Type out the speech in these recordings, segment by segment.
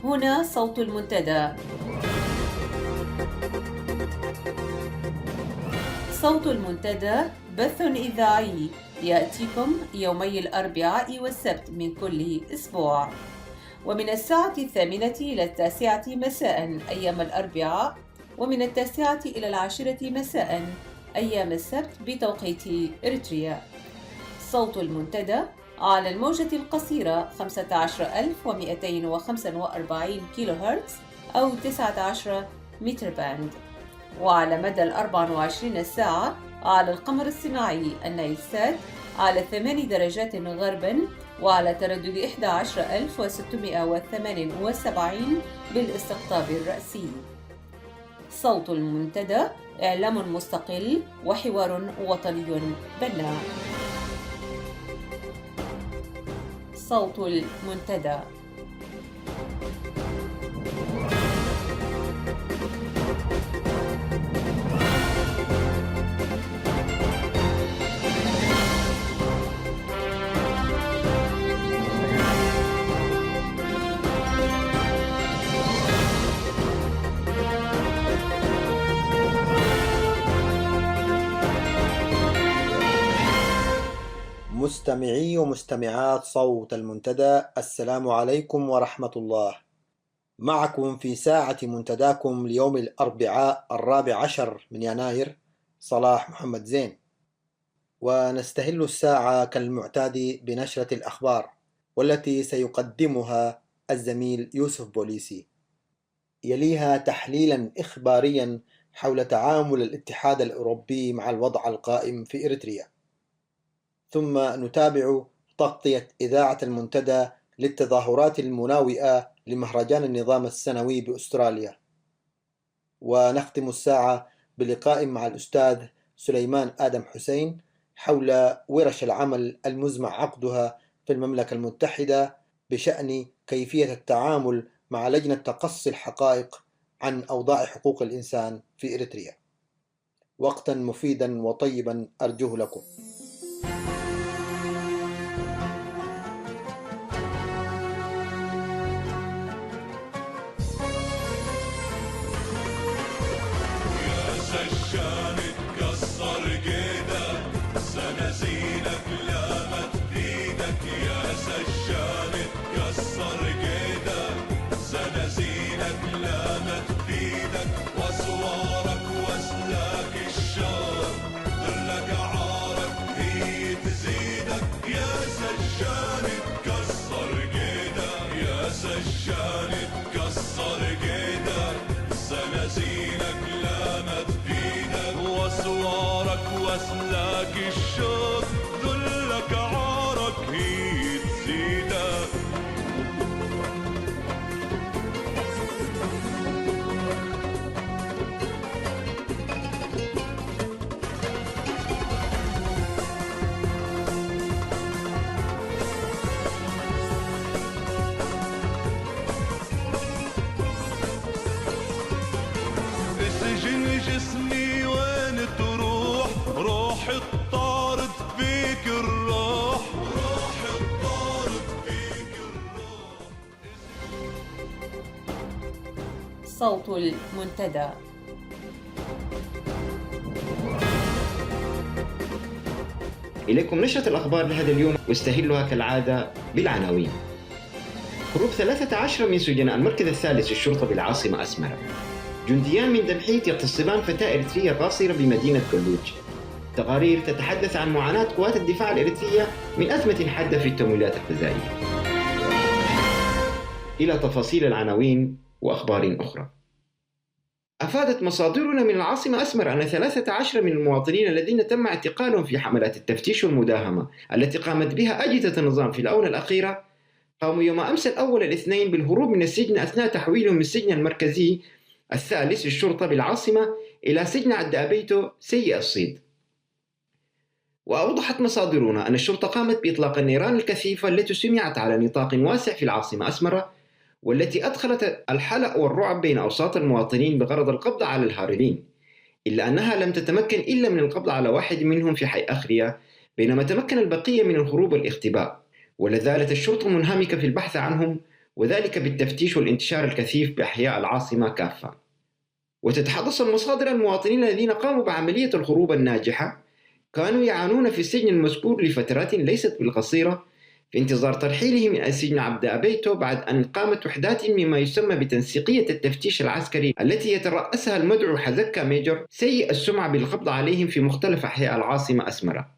هنا صوت المنتدى. صوت المنتدى بث إذاعي يأتيكم يومي الأربعاء والسبت من كل أسبوع، ومن الساعة 8 إلى 9 مساء أيام الأربعاء، ومن 9 إلى 10 مساء أيام السبت بتوقيت إريتريا. صوت المنتدى على الموجة القصيرة 15245 كيلو هرتز أو 19 متر باند، وعلى مدى 24 ساعة على القمر الصناعي النايلسات على 8 درجات غرباً، وعلى تردد 11678 بالاستقطاب الرأسي. صوت المنتدى إعلام مستقل وحوار وطني بناء. صوت المنتدى. مستمعي ومستمعات صوت المنتدى، السلام عليكم ورحمة الله. معكم في ساعة منتداكم ليوم الأربعاء 14 من يناير صلاح محمد زين، ونستهل الساعة كالمعتاد بنشرة الأخبار، والتي سيقدمها الزميل يوسف بوليسي. يليها تحليلا إخباريا حول تعامل الاتحاد الأوروبي مع الوضع القائم في إريتريا، ثم نتابع تغطية إذاعة المنتدى للتظاهرات المناوئة لمهرجان النظام السنوي بأستراليا، ونختم الساعة بلقاء مع الأستاذ سليمان آدم حسين حول ورش العمل المزمع عقدها في المملكة المتحدة بشأن كيفية التعامل مع لجنة تقصي الحقائق عن أوضاع حقوق الإنسان في إريتريا. وقتا مفيدا وطيبا أرجوه لكم. واسلاك الشوق ذلك عارك هي تزيدك. السجن جسمي وين تروح؟ روح الطارد فيك الروح، روح الطارد فيك الروح. صوت المنتدى. إليكم نشرة الأخبار لهذا اليوم، واستهلها كالعادة بالعناوين. هروب 13 من سجناء المركز الثالث للشرطة بالعاصمة أسمرة. جنديان من دمحيت يغتصبان فتاة إريترية قاصرة بمدينة كلوج. تقارير تتحدث عن معاناة قوات الدفاع الإريترية من أزمة حادة في التمويلات الغذائية. إلى تفاصيل العناوين وأخبار أخرى. أفادت مصادرنا من العاصمة أسمر أن 13 من المواطنين الذين تم اعتقالهم في حملات التفتيش والمداهمة التي قامت بها أجهزة النظام في الآونة الأخيرة قاموا يوم أمس الأول الاثنين بالهروب من السجن أثناء تحويلهم من السجن المركزي الثالث للشرطة بالعاصمة إلى سجن عدابيتو سيء الصيد. وأوضحت مصادرنا أن الشرطة قامت بإطلاق النيران الكثيفة التي سمعت على نطاق واسع في العاصمة أسمرة، والتي أدخلت الحلق والرعب بين أوساط المواطنين بغرض القبض على الهاربين، إلا أنها لم تتمكن إلا من القبض على واحد منهم في حي أخرية، بينما تمكن البقية من الهروب والاختباء، ولازالت الشرطة منهمكة في البحث عنهم وذلك بالتفتيش والانتشار الكثيف بأحياء العاصمة كافة. وتتحدث المصادر المواطنين الذين قاموا بعملية الهروب الناجحة كانوا يعانون في السجن المذكور لفترات ليست بالقصيرة في انتظار ترحيلهم من السجن عبد أبيتو بعد أن قامت وحدات مما يسمى بتنسيقية التفتيش العسكري التي يترأسها المدعو حزكا ميجور سيء السمعة بالقبض عليهم في مختلف أحياء العاصمة أسمرة.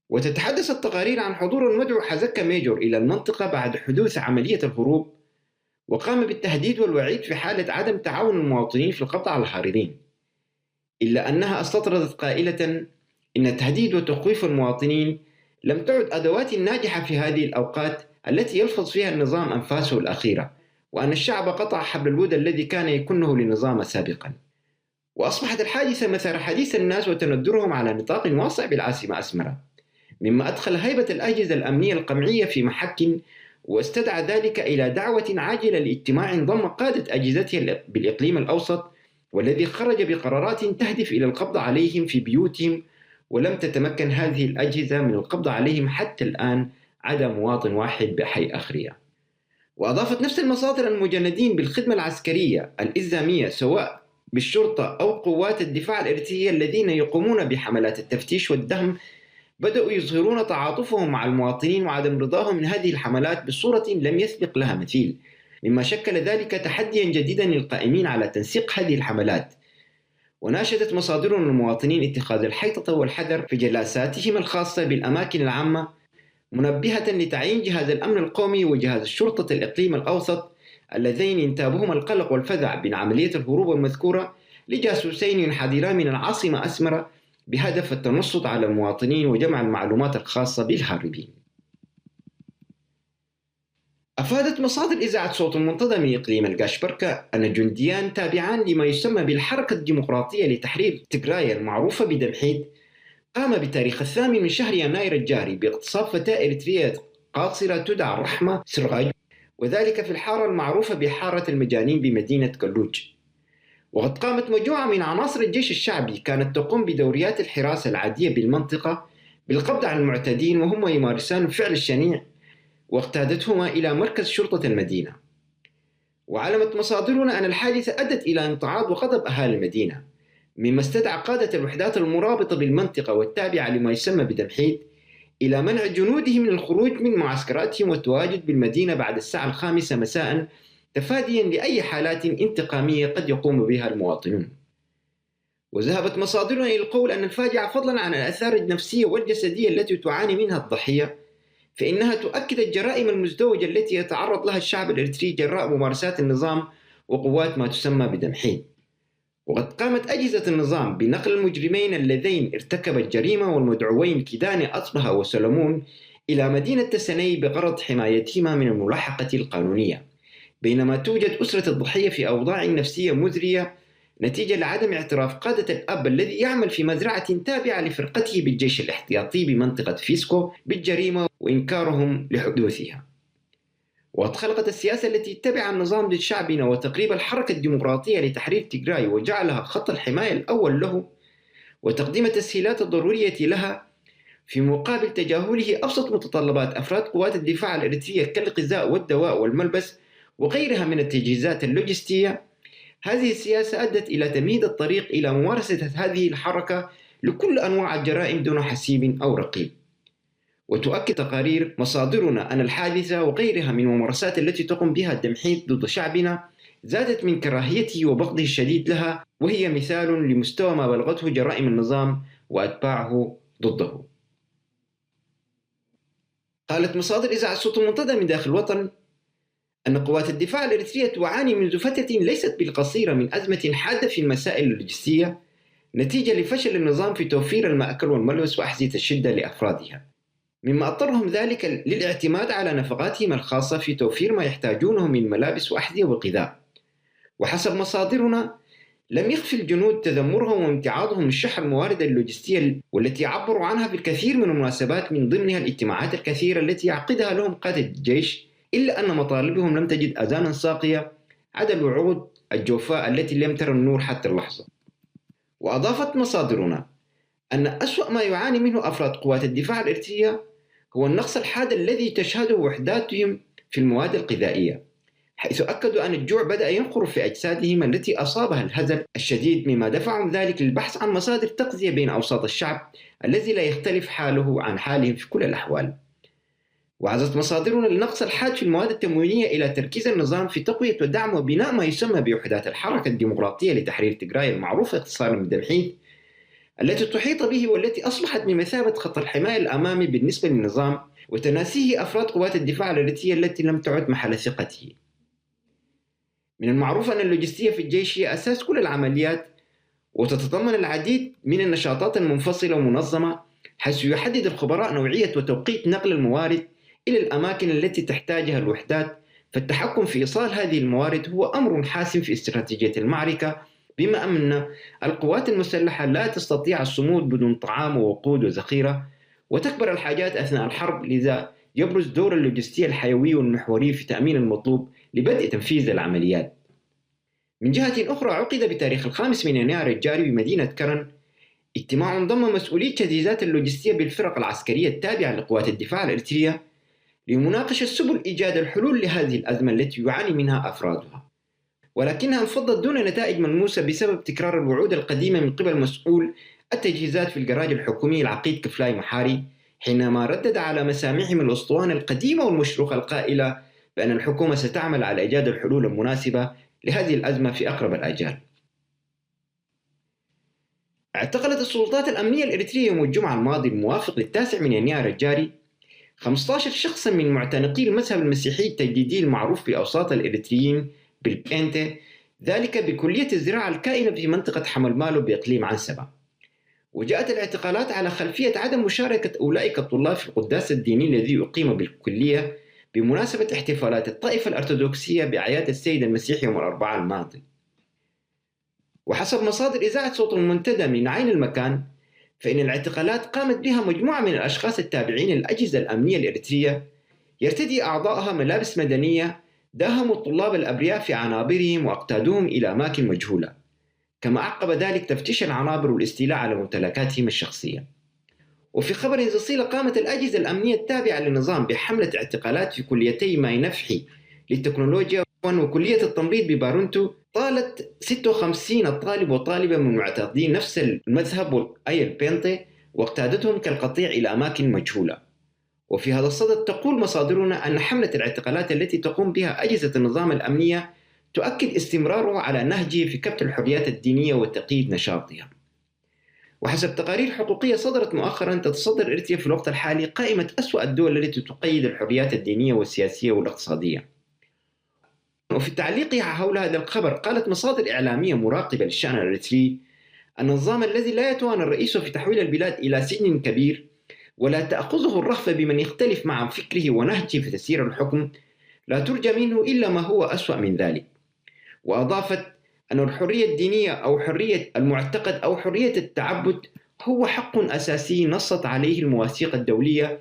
وتتحدث التقارير عن حضور المدعو حزكا ميجور إلى المنطقة بعد حدوث عملية الهروب، وقام بالتهديد والوعيد في حالة عدم تعاون المواطنين في القبض على الهاربين، إلا أنها استطردت قائلة إن التهديد وتخويف المواطنين لم تعد أدوات ناجحة في هذه الأوقات التي يلفظ فيها النظام أنفاسه الأخيرة، وأن الشعب قطع حبل الود الذي كان يكنه للنظام سابقا. وأصبحت الحادثة مثار حديث الناس وتندرهم على نطاق واسع بالعاصمة أسمرة، مما أدخل هيبة الأجهزة الأمنية القمعية في محك، واستدعى ذلك إلى دعوة عاجلة لاجتماع ضم قادة أجهزتها بالإقليم الأوسط، والذي خرج بقرارات تهدف إلى القبض عليهم في بيوتهم، ولم تتمكن هذه الأجهزة من القبض عليهم حتى الآن عدا مواطن واحد بحي أخرية. وأضافت نفس المصادر المجندين بالخدمة العسكرية الإلزامية سواء بالشرطة أو قوات الدفاع الإرثية الذين يقومون بحملات التفتيش والدهم بدأوا يظهرون تعاطفهم مع المواطنين وعدم رضاهم من هذه الحملات بصورة لم يسبق لها مثيل، مما شكل ذلك تحديا جديدا للقائمين على تنسيق هذه الحملات. وناشدت مصادرنا المواطنين اتخاذ الحيطة والحذر في جلساتهم الخاصة بالأماكن العامة، منبهة لتعيين جهاز الأمن القومي وجهاز الشرطة الإقليم الأوسط اللذين ينتابهم القلق والفزع من عملية الهروب المذكورة لجاسوسين ينحدران من العاصمة أسمرة بهدف التنصت على المواطنين وجمع المعلومات الخاصة بالهاربين. أفادت مصادر إذاعة صوت المنتدى من إقليم القاشبركة أن جنديان تابعان لما يسمى بالحركة الديمقراطية لتحرير تيغراي المعروفة بدمحيد قام بتاريخ 8 من شهر يناير الجاري باغتصاب فتاة إريترية قاصرة تدعى رحمة سرغاج، وذلك في الحارة المعروفة بحارة المجانين بمدينة كلوج. وقد قامت مجموعة من عناصر الجيش الشعبي كانت تقوم بدوريات الحراسة العادية بالمنطقة بالقبض على المعتدين وهم يمارسان الفعل الشنيع، واقتادتهما إلى مركز شرطة المدينة. وعلمت مصادرنا أن الحادثة أدت إلى امتعاض وغضب أهالي المدينة، مما استدعى قادة الوحدات المرابطة بالمنطقة والتابعة لما يسمى بدمحيد إلى منع جنودهم من الخروج من معسكراتهم والتواجد بالمدينة بعد 5:00 مساء تفاديا لأي حالات انتقامية قد يقوم بها المواطنون. وذهبت مصادرنا إلى القول أن الفاجعة فضلا عن الآثار النفسية والجسدية التي تعاني منها الضحية فإنها تؤكد الجرائم المزدوجة التي يتعرض لها الشعب الإريتري جراء ممارسات النظام وقوات ما تسمى بدمحيد. وقد قامت أجهزة النظام بنقل المجرمين اللذين ارتكبا الجريمة والمدعوين كيداني أطبها وسلمون إلى مدينة تسني بغرض حمايتهما من الملاحقة القانونية، بينما توجد أسرة الضحية في أوضاع نفسية مزرية نتيجة لعدم اعتراف قادة الأب الذي يعمل في مزرعة تابعة لفرقته بالجيش الاحتياطي بمنطقة فيسكو بالجريمة وإنكارهم لحدوثها. وقد خلقت السياسة التي اتبع النظام ضد شعبنا وتقريب الحركة الديمقراطية لتحرير تيغراي وجعلها خط الحماية الأول له وتقديم التسهيلات الضرورية لها في مقابل تجاهله أبسط متطلبات أفراد قوات الدفاع الإريترية كالغذاء والدواء والملبس وغيرها من التجهيزات اللوجستية. هذه السياسة أدت إلى تمهيد الطريق إلى ممارسة هذه الحركة لكل أنواع الجرائم دون حسيب أو رقيب. وتؤكد تقارير مصادرنا أن الحادثة وغيرها من الممارسات التي تقوم بها الدمحيد ضد شعبنا زادت من كراهيته وبغضه الشديد لها، وهي مثال لمستوى ما بلغته جرائم النظام وأتباعه ضده. قالت مصادر إذاعة صوت المنتدى من داخل الوطن أن قوات الدفاع الإريترية تعاني منذ فترة ليست بالقصيرة من أزمة حادة في المسائل اللوجستية نتيجة لفشل النظام في توفير المأكل والملبس وأحذية الشدة لأفرادها، مما اضطرهم ذلك للاعتماد على نفقاتهم الخاصة في توفير ما يحتاجونه من ملابس وأحذية وغذاء. وحسب مصادرنا لم يخفي الجنود تذمرهم وامتعاضهم الشح الموارد اللوجستية والتي عبروا عنها في الكثير من المناسبات من ضمنها الاجتماعات الكثيرة التي يعقدها لهم قادة الجيش، إلا أن مطالبهم لم تجد أذانا ساقية عدا الوعود الجوفاء التي لم ترى النور حتى اللحظة. وأضافت مصادرنا أن أسوأ ما يعاني منه أفراد قوات الدفاع الإريترية هو النقص الحاد الذي تشهده وحداتهم في المواد الغذائية، حيث أكدوا أن الجوع بدأ ينخر في أجسادهم التي أصابها الهزل الشديد، مما دفعهم ذلك للبحث عن مصادر تغذية بين أوساط الشعب الذي لا يختلف حاله عن حالهم في كل الأحوال. وعزت مصادرنا لنقص الحاج في المواد التموينية إلى تركيز النظام في تقوية ودعم وبناء ما يسمى بوحدات الحركة الديمقراطية لتحرير تيغراي المعروفة اختصارا بالدمحيد، التي تحيط به والتي أصبحت بمثابة خط الحماية الأمامي بالنسبة للنظام، وتناسيه أفراد قوات الدفاع الإريترية التي لم تعد محل ثقته. من المعروف أن اللوجستية في الجيش هي أساس كل العمليات، وتتضمن العديد من النشاطات المنفصلة ومنظمة، حيث يحدد الخبراء نوعية وتوقيت نقل الموارد إلى الأماكن التي تحتاجها الوحدات، فالتحكم في إيصال هذه الموارد هو أمر حاسم في استراتيجية المعركة، بما أن القوات المسلحة لا تستطيع الصمود بدون طعام ووقود وذخيرة، وتكبر الحاجات أثناء الحرب، لذا يبرز دور اللوجستية الحيوي والمحوري في تأمين المطلوب لبدء تنفيذ العمليات. من جهة أخرى، عقد بتاريخ 5 يناير الجاري بمدينة كرن اجتماع ضم مسؤولي التجهيزات اللوجستية بالفرق العسكرية التابعة لقوات الدفاع الإريترية لمناقشة سبل إيجاد الحلول لهذه الأزمة التي يعاني منها أفرادها، ولكنها انفضت دون نتائج ملموسة بسبب تكرار الوعود القديمة من قبل مسؤول التجهيزات في الجراج الحكومي العقيد كفلاي محاري، حينما ردد على مسامعهم الأسطوانة القديمة والمشروخة القائلة بأن الحكومة ستعمل على إيجاد الحلول المناسبة لهذه الأزمة في أقرب الآجال. اعتقلت السلطات الأمنية الإريترية يوم الجمعة الماضي الموافق ل9 يناير الجاري 15 شخصا من معتنقي المذهب المسيحي التجديدي المعروف بالأوساط الإريتريين بالبينتي، ذلك بكلية الزراعة الكائنة في منطقة حمل مالو بإقليم عنسبة. وجاءت الاعتقالات على خلفية عدم مشاركة أولئك الطلاب في القداس الديني الذي يقيم بالكلية بمناسبة احتفالات الطائفة الأرثوذكسية بأعياد السيد المسيح يوم الأربعاء الماضي. وحسب مصادر إذاعة صوت المنتدى من عين المكان، فإن الاعتقالات قامت بها مجموعة من الأشخاص التابعين للأجهزة الأمنية الإريترية، يرتدي أعضائها ملابس مدنية، داهموا الطلاب الأبرياء في عنابرهم وأقتادوهم إلى أماكن مجهولة، كما عقب ذلك تفتيش العنابر والاستيلاء على ممتلكاتهم الشخصية. وفي خبر ذي صلة، قامت الأجهزة الأمنية التابعة للنظام بحملة اعتقالات في كليتي ماي نفحي للتكنولوجيا وكلية التمريض ببارونتو، طالت 56 طالب وطالبة من معتقدين نفس المذهب أي البينتي، واقتادتهم كالقطيع إلى أماكن مجهولة. وفي هذا الصدد تقول مصادرنا أن حملة الاعتقالات التي تقوم بها أجهزة النظام الأمنية تؤكد استمراره على نهجه في كبت الحريات الدينية وتقييد نشاطها. وحسب تقارير حقوقية صدرت مؤخرا، تتصدر إريتريا في الوقت الحالي قائمة أسوأ الدول التي تقيد الحريات الدينية والسياسية والاقتصادية. وفي تعليقها حول هذا الخبر، قالت مصادر إعلامية مراقبة للشأن الإريتري أن النظام الذي لا يتوانى الرئيس في تحويل البلاد إلى سجن كبير ولا تأخذه الرهفة بمن يختلف مع فكره ونهجه في تسيير الحكم، لا ترجى منه إلا ما هو أسوأ من ذلك. وأضافت أن الحرية الدينية أو حرية المعتقد أو حرية التعبد هو حق أساسي نصت عليه المواثيق الدولية،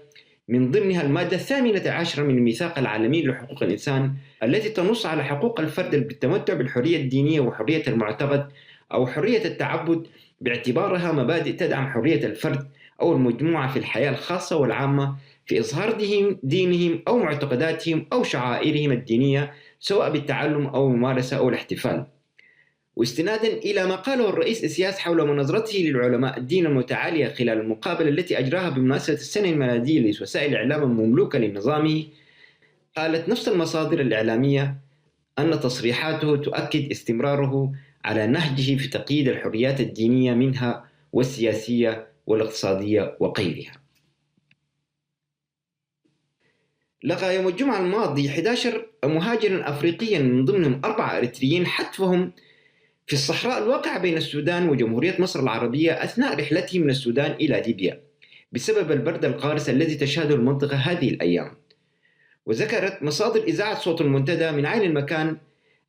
من ضمنها المادة 18 من الميثاق العالمي لحقوق الإنسان التي تنص على حقوق الفرد بالتمتع بالحرية الدينية وحرية المعتقد أو حرية التعبد، باعتبارها مبادئ تدعم حرية الفرد أو المجموعة في الحياة الخاصة والعامة في إظهار دينهم أو معتقداتهم أو شعائرهم الدينية، سواء بالتعلم أو الممارسة أو الاحتفال. واستنادا إلى ما قاله الرئيس إسياس حول مناظرته للعلماء الدين المتعالية خلال المقابلة التي أجراها بمناسبة السنة الميلادية لوسائل الإعلام المملوكة لنظامه، قالت نفس المصادر الإعلامية أن تصريحاته تؤكد استمراره على نهجه في تقييد الحريات الدينية منها والسياسية والاقتصادية وغيرها. لقى يوم الجمعة الماضي 11 مهاجرا أفريقيا من ضمنهم 4 إريتريين حتفهم في الصحراء الواقعة بين السودان وجمهورية مصر العربية أثناء رحلتهم من السودان إلى ليبيا بسبب البرد القارس الذي تشهده المنطقة هذه الأيام. وذكرت مصادر إذاعة صوت المنتدى من عين المكان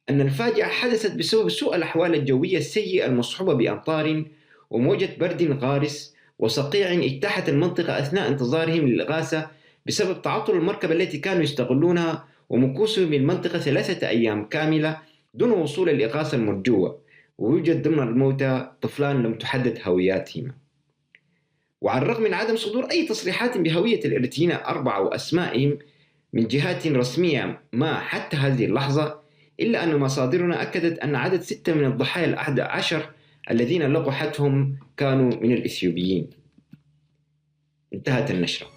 أن الفاجعة حدثت بسبب سوء الأحوال الجوية السيئة المصحوبة بأمطار وموجة برد قارس وصقيع اجتاحت المنطقة أثناء انتظارهم للإغاثة بسبب تعطل المركبة التي كانوا يستغلونها ومكوسهم من المنطقة 3 أيام كاملة دون وصول الإغاثة المرجوة، ويوجد ضمن الموتى طفلان لم تحدد هوياتهما. وعلى الرغم من عدم صدور أي تصريحات بهوية الإريتريين 4 وأسمائهم، من جهات رسمية ما حتى هذه اللحظة، إلا أن مصادرنا أكدت أن عدد 6 من الضحايا ال11 الذين لقحتهم كانوا من الإثيوبيين. انتهت النشرة.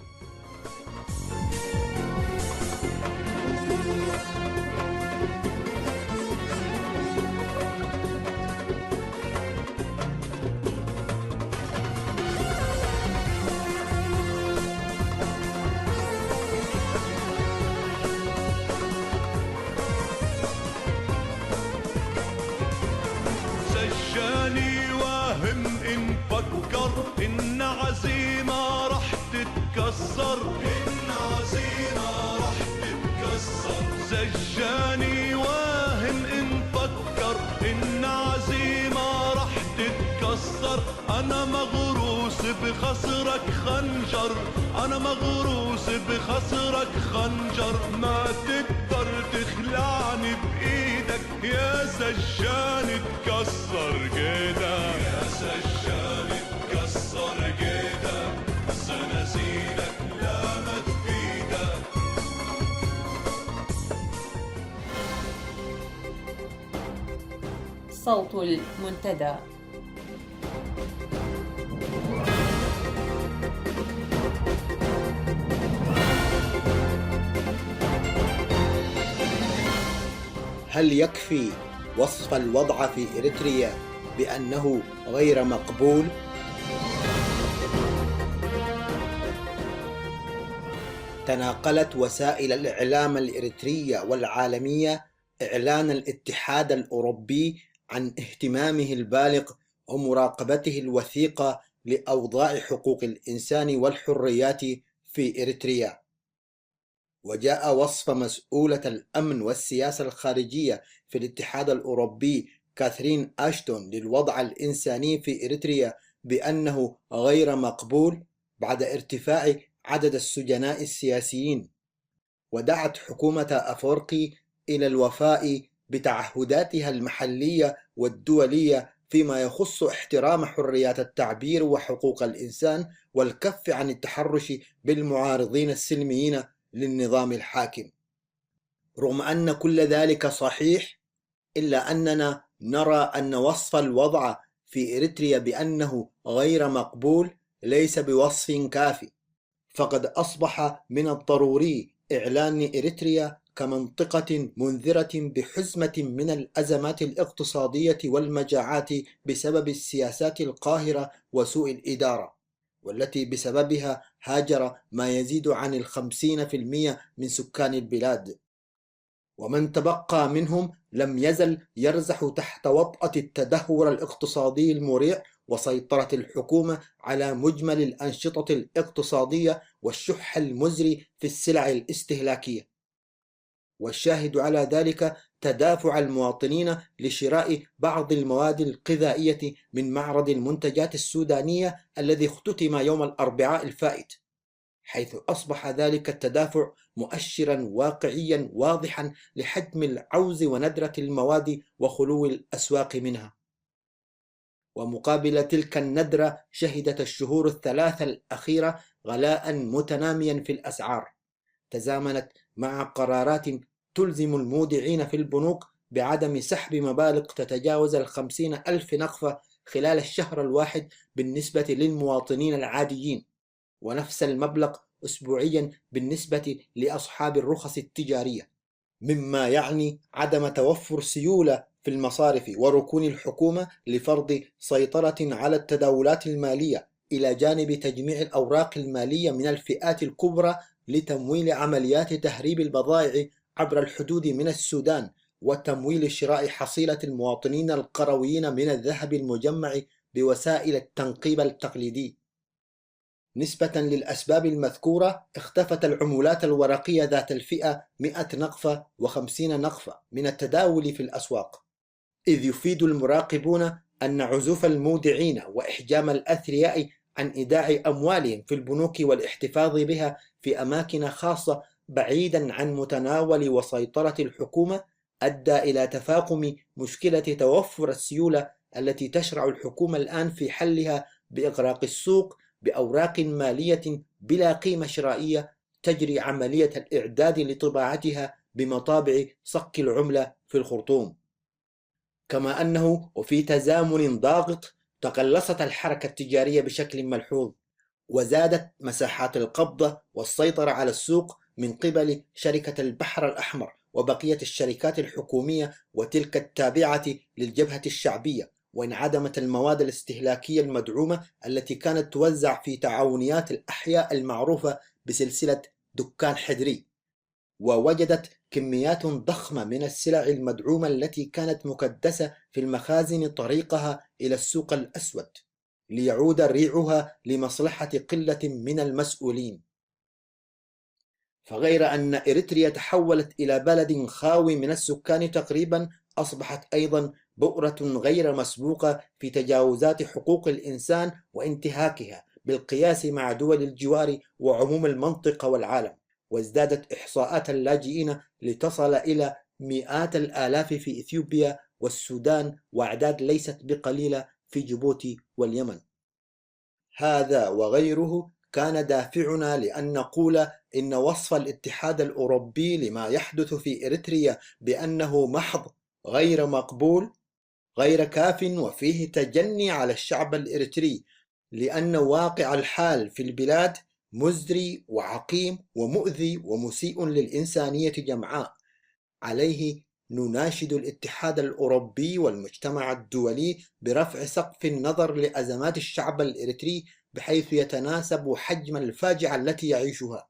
سجاني واهم إن فكر إن عزيمة رح تتكسر، إن عزيمة رح تتكسر. سجاني واهم إن فكر إن عزيمة رح تتكسر. أنا مغروس بخصرك خنجر، أنا مغروس بخصرك خنجر. ما تقدر تخلعني بإيدك يا سجان تكسر جيدك، يا سجان تكسر جيدك. زنازينك لا ما تفيدك. صوت المنتدى. هل يكفي وصف الوضع في إريتريا بأنه غير مقبول؟ تناقلت وسائل الإعلام الإريترية والعالمية إعلان الاتحاد الأوروبي عن اهتمامه البالغ ومراقبته الوثيقة لأوضاع حقوق الإنسان والحريات في إريتريا. وجاء وصف مسؤولة الأمن والسياسة الخارجية في الاتحاد الأوروبي كاثرين أشتون للوضع الإنساني في إريتريا بأنه غير مقبول بعد ارتفاع عدد السجناء السياسيين، ودعت حكومة أفورقي إلى الوفاء بتعهداتها المحلية والدولية فيما يخص احترام حريات التعبير وحقوق الإنسان والكف عن التحرش بالمعارضين السلميين للنظام الحاكم. رغم أن كل ذلك صحيح، إلا أننا نرى أن وصف الوضع في إريتريا بأنه غير مقبول ليس بوصف كافي، فقد أصبح من الضروري إعلان إريتريا كمنطقة منذرة بحزمة من الأزمات الاقتصادية والمجاعات بسبب السياسات القاهرة وسوء الإدارة، والتي بسببها هاجر ما يزيد عن 50% من سكان البلاد، ومن تبقى منهم لم يزل يرزح تحت وطأة التدهور الاقتصادي المريع وسيطرة الحكومة على مجمل الأنشطة الاقتصادية والشح المزري في السلع الاستهلاكية. والشاهد على ذلك تدافع المواطنين لشراء بعض المواد الغذائية من معرض المنتجات السودانية الذي اختتم يوم الأربعاء الفائت، حيث أصبح ذلك التدافع مؤشرا واقعيا واضحا لحجم العوز وندرة المواد وخلو الأسواق منها. ومقابل تلك الندرة شهدت الشهور الثلاثة الأخيرة غلاء متناميا في الأسعار، تزامنت مع قرارات تلزم المودعين في البنوك بعدم سحب مبالغ تتجاوز 50,000 نقفة خلال الشهر الواحد بالنسبة للمواطنين العاديين، ونفس المبلغ أسبوعيا بالنسبة لأصحاب الرخص التجارية، مما يعني عدم توفر سيولة في المصارف وركون الحكومة لفرض سيطرة على التداولات المالية، إلى جانب تجميع الأوراق المالية من الفئات الكبرى لتمويل عمليات تهريب البضائع عبر الحدود من السودان، وتمويل شراء حصيلة المواطنين القرويين من الذهب المجمع بوسائل التنقيب التقليدي. نسبة للأسباب المذكورة اختفت العملات الورقية ذات الفئة 100 نقفة و50 نقفة من التداول في الأسواق، إذ يفيد المراقبون أن عزوف المودعين وإحجام الأثرياء عن إيداع أموالهم في البنوك والاحتفاظ بها في أماكن خاصة بعيدا عن متناول وسيطرة الحكومة أدى إلى تفاقم مشكلة توفر السيولة التي تشرع الحكومة الآن في حلها بإغراق السوق بأوراق مالية بلا قيمة شرائية تجري عملية الإعداد لطباعتها بمطابع صك العملة في الخرطوم. كما أنه وفي تزامن ضاغط تقلصت الحركة التجارية بشكل ملحوظ، وزادت مساحات القبضة والسيطرة على السوق من قبل شركة البحر الأحمر وبقية الشركات الحكومية وتلك التابعة للجبهة الشعبية، وانعدمت المواد الاستهلاكية المدعومة التي كانت توزع في تعاونيات الأحياء المعروفة بسلسلة دكان حدري، ووجدت كميات ضخمة من السلع المدعومة التي كانت مكدسة في المخازن طريقها إلى السوق الأسود ليعود ريعها لمصلحة قلة من المسؤولين. فغير أن إريتريا تحولت إلى بلد خاوي من السكان تقريبا، أصبحت أيضا بؤرة غير مسبوقة في تجاوزات حقوق الإنسان وانتهاكها بالقياس مع دول الجوار وعموم المنطقة والعالم، وازدادت إحصاءات اللاجئين لتصل إلى مئات الآلاف في إثيوبيا والسودان، وأعداد ليست بقليلة في جيبوتي واليمن. هذا وغيره كان دافعنا لأن نقول إن وصف الاتحاد الأوروبي لما يحدث في إريتريا بأنه محض غير مقبول غير كاف، وفيه تجني على الشعب الإريتري، لأن واقع الحال في البلاد مزري وعقيم ومؤذي ومسيء للإنسانية جمعاء. عليه نناشد الاتحاد الأوروبي والمجتمع الدولي برفع سقف النظر لأزمات الشعب الإريتري بحيث يتناسب حجم الفاجعة التي يعيشها،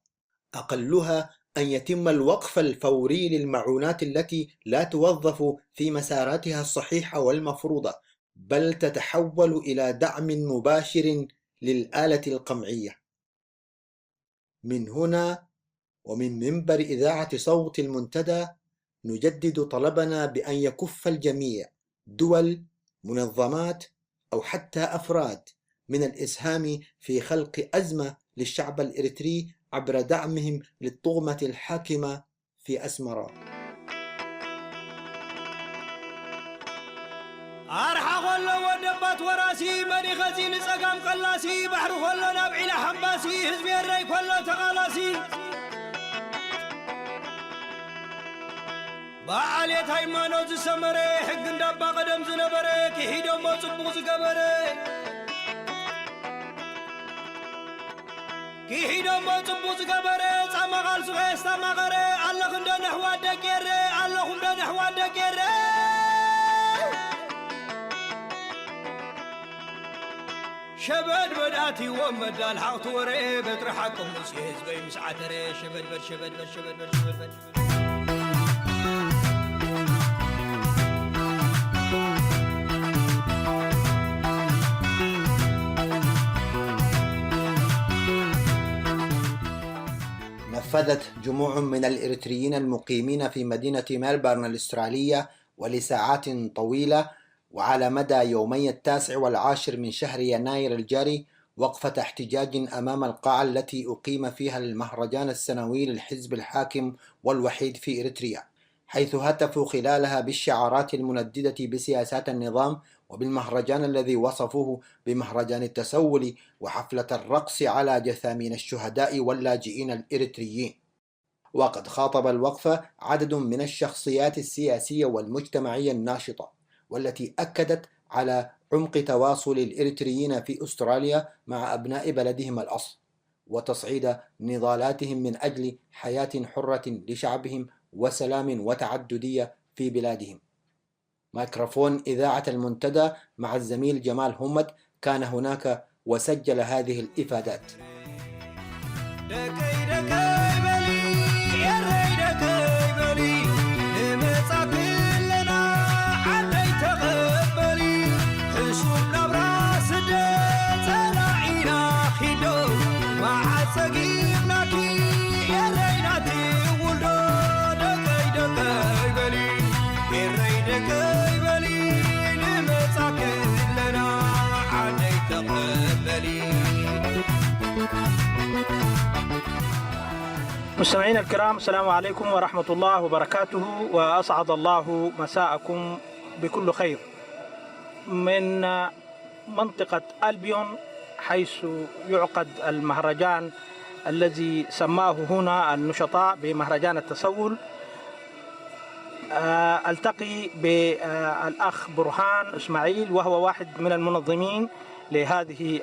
أقلها أن يتم الوقف الفوري للمعونات التي لا توظف في مساراتها الصحيحة والمفروضة، بل تتحول إلى دعم مباشر للآلة القمعية. من هنا ومن منبر إذاعة صوت المنتدى نجدد طلبنا بأن يكف الجميع، دول، منظمات أو حتى أفراد، من الإسهام في خلق أزمة للشعب الإريتري عبر دعمهم للطغمة الحاكمة في أسمرا. أرحى خلو ودبات وراسي ماني خزين سقام قلاسي بحر خلو نابعي لحنباسي هزبي الري خلو تقالاسي بعاليت هايمانو زسمري حق اندابا قدم زنبري كيهيدو موصبو زقبري كيهيدو موصبو زقبري ساما غالسو خيستا مغري الله خندو نحوا دكيري الله خندو نحوا دكيري شبد بداتي ومدال حاطوري بترحكم مسيز بي مسعتري شبد بد شبد بد شبد بد شبد بد نفذت جموع من الإريتريين المقيمين في مدينة ملبورن الأسترالية ولساعات طويلة وعلى مدى يومي 9 و10 من شهر يناير الجاري وقفة احتجاج أمام القاعة التي أقيم فيها المهرجان السنوي للحزب الحاكم والوحيد في إريتريا، حيث هتفوا خلالها بالشعارات المنددة بسياسات النظام وبالمهرجان الذي وصفوه بمهرجان التسول وحفلة الرقص على جثامين الشهداء واللاجئين الإريتريين. وقد خاطب الوقفة عدد من الشخصيات السياسية والمجتمعية الناشطة، والتي أكدت على عمق تواصل الإريتريين في أستراليا مع أبناء بلدهم الأصل وتصعيد نضالاتهم من أجل حياة حرة لشعبهم وسلام وتعددية في بلادهم. ميكروفون إذاعة المنتدى مع الزميل جمال همد كان هناك وسجل هذه الإفادات. مستمعينا الكرام، السلام عليكم ورحمة الله وبركاته، وأسعد الله مساءكم بكل خير من منطقة ألبيون حيث يعقد المهرجان الذي سماه هنا النشطاء بمهرجان التسول. ألتقي بالأخ برهان إسماعيل، وهو واحد من المنظمين لهذه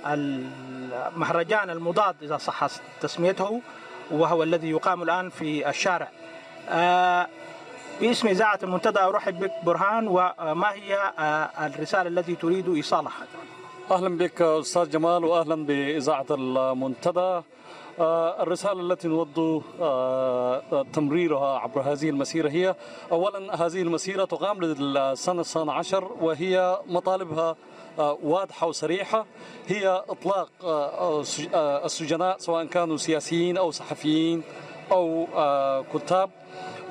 المهرجان المضاد إذا صح تسميته، وهو الذي يقام الآن في الشارع. باسم إذاعة المنتدى أرحب بك برهان، وما هي الرسالة التي تريد إيصالها؟ أهلا بك أستاذ جمال، وأهلا بإذاعة المنتدى. الرسالة التي نود تمريرها عبر هذه المسيرة هي أولا هذه المسيرة تقام للسنة 12، وهي مطالبها واضحة وصريحة، هي إطلاق السجناء سواء كانوا سياسيين أو صحفيين أو كتاب،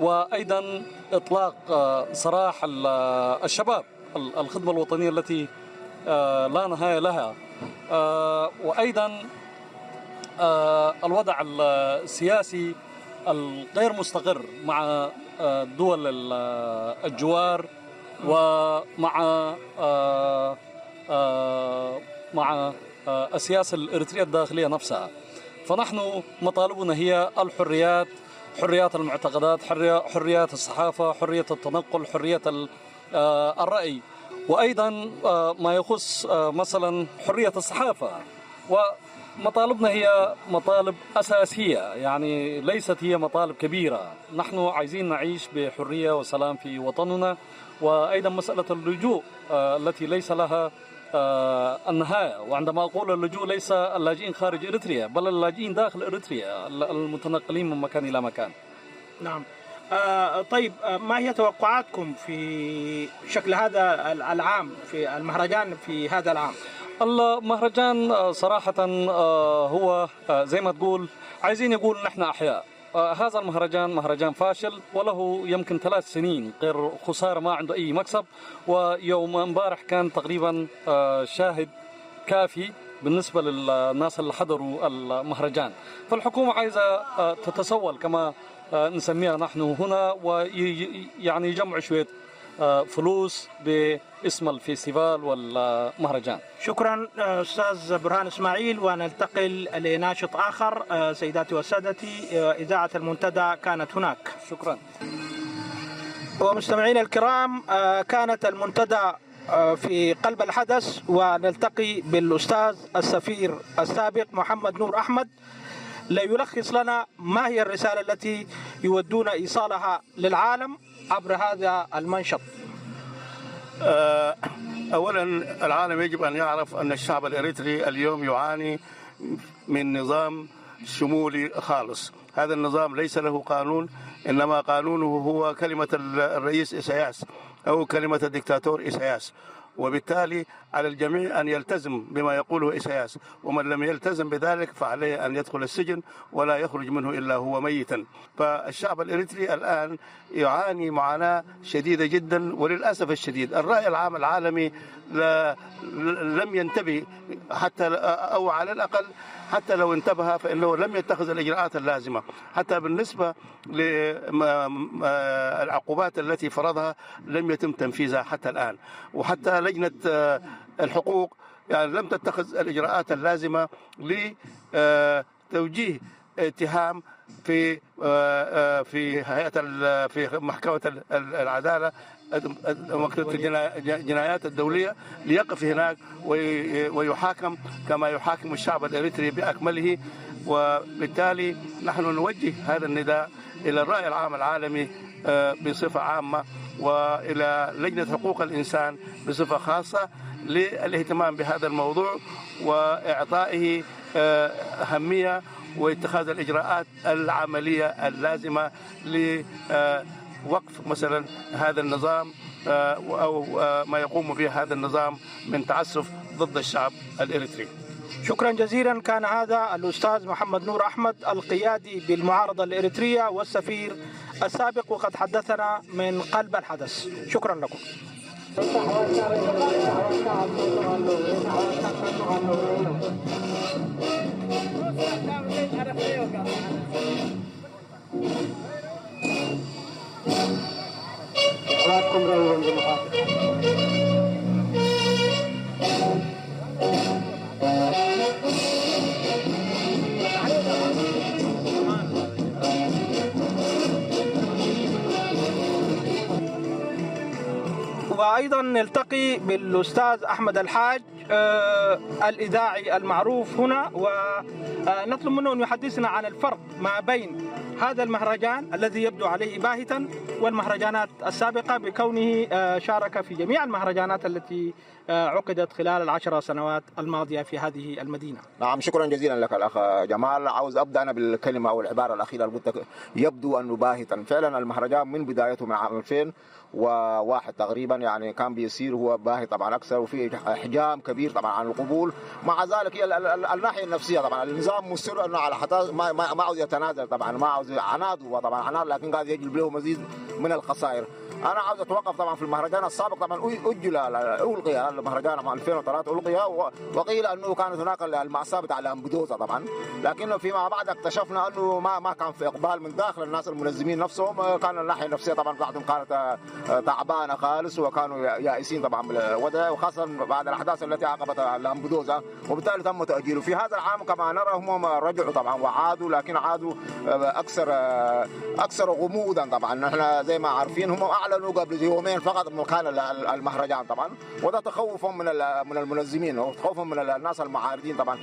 وأيضا إطلاق سراح الشباب، الخدمة الوطنية التي لا نهاية لها، وأيضا الوضع السياسي الغير مستقر مع دول الجوار ومع السياسة الإريترية الداخلية نفسها. فنحن مطالبنا هي الحريات، حريات المعتقدات، حريات الصحافة، حرية التنقل، حرية الرأي، وأيضا ما يخص مثلا حرية الصحافة. ومطالبنا هي مطالب أساسية، يعني ليست هي مطالب كبيرة. نحن عايزين نعيش بحرية وسلام في وطننا، وأيضا مسألة اللجوء التي ليس لها النهاية. وعندما أقول اللجوء ليس اللاجئين خارج إريتريا، بل اللاجئين داخل إريتريا، المتنقلين من مكان إلى مكان. نعم. طيب، ما هي توقعاتكم في شكل هذا العام في المهرجان في هذا العام؟ المهرجان صراحة هو زي ما تقول عايزين يقول نحن أحياء. هذا المهرجان مهرجان فاشل، وله يمكن 3 سنين غير خسارة، ما عنده أي مكسب. ويوم امبارح كان تقريبا شاهد كافي بالنسبة للناس اللي حضروا المهرجان. فالحكومة عايزة تتسول كما نسميها نحن هنا، ويعني يجمع شوية فلوس باسم الفيستيفال والمهرجان. شكرا أستاذ برهان إسماعيل، وننتقل لناشط آخر. سيداتي وسادتي، إذاعة المنتدى كانت هناك. شكرا. ومستمعينا الكرام، كانت المنتدى في قلب الحدث، ونلتقي بالأستاذ السفير السابق محمد نور أحمد ليلخص لنا ما هي الرسالة التي يودون إيصالها للعالم عبر هذا المنشط. أولا العالم يجب أن يعرف أن الشعب الإريتري اليوم يعاني من نظام شمولي خالص. هذا النظام ليس له قانون، إنما قانونه هو كلمة الرئيس إسياس أو كلمة الدكتاتور إسياس، وبالتالي على الجميع أن يلتزم بما يقوله إسياس، ومن لم يلتزم بذلك فعليه أن يدخل السجن ولا يخرج منه إلا هو ميتا. فالشعب الإريتري الآن يعاني معاناة شديدة جدا، وللأسف الشديد الرأي العام العالمي لم ينتبه، حتى أو على الأقل حتى لو انتبه فإنه لم يتخذ الإجراءات اللازمة، حتى بالنسبة للعقوبات التي فرضها لم يتم تنفيذها حتى الآن. وحتى لجنة الحقوق يعني لم تتخذ الإجراءات اللازمة لتوجيه اتهام في في محكمة العدالة، مكتبة الجنايات الدولية، ليقف هناك ويحاكم كما يحاكم الشعب الإريتري بأكمله. وبالتالي نحن نوجه هذا النداء إلى الرأي العام العالمي بصفة عامة، وإلى لجنة حقوق الإنسان بصفة خاصة للاهتمام بهذا الموضوع وإعطائه أهمية واتخاذ الإجراءات العملية اللازمة لوقف مثلا هذا النظام أو ما يقوم به هذا النظام من تعسف ضد الشعب الإريتري. شكرا جزيلا. كان هذا الأستاذ محمد نور أحمد القيادي بالمعارضة الإريترية والسفير السابق، وقد حدثنا من قلب الحدث. شكرا لكم. وأيضا نلتقي بالأستاذ أحمد الحاج الإذاعي المعروف هنا، ونطلب منه أن يحدثنا عن الفرق ما بين هذا المهرجان الذي يبدو عليه باهتا والمهرجانات السابقة، بكونه شارك في جميع المهرجانات التي عقدت خلال ال10 سنوات الماضية في هذه المدينة. نعم، شكرا جزيلا لك الأخ جمال. عاوز أبدأ أنا بالكلمة أو العبارة الأخيرة اللي قلت يبدو أنه باهتا. فعلا المهرجان من بدايته من عام 2001 تقريبا يعني كان بيصير هو باهت طبعا أكثر، وفي إحجام كبير طبعا عن القبول. مع ذلك هي الناحية النفسية طبعا النظام مصر أنه على حتى ما عاوز يتنازل طبعا، ما عاوز عناد، هو طبعا عناد لكن قاعد يجلب له مزيد من الخسائر. أنا عاوز أتوقف طبعا في المهرجان السابق طبعا ألغي المهرجان عام 2003 ألغي، وقيل أنه كانت هناك المأساة بتاع الأمبدوزة طبعا، لكن فيما بعد اكتشفنا أنه ما كان في إقبال من داخل الناس المنظمين نفسهم. كان الناحية النفسية طبعا بتاعتهم كانت تعبانة خالص، وكانوا يائسين طبعا بالوضع، وخاصة بعد الأحداث التي عقبت الأمبدوزة، وبالتالي تم تأجيله. في هذا العام كما نرى هم رجعوا طبعا وعادوا، لكن عادوا أكثر غموضا طبعا. نحن زي ما عارفين هم أعلنوا قبل يومين فقط مكان المهرجان طبعا، وده تخوفهم من المنظمين وتخوفهم من الناس المعارضين طبعا.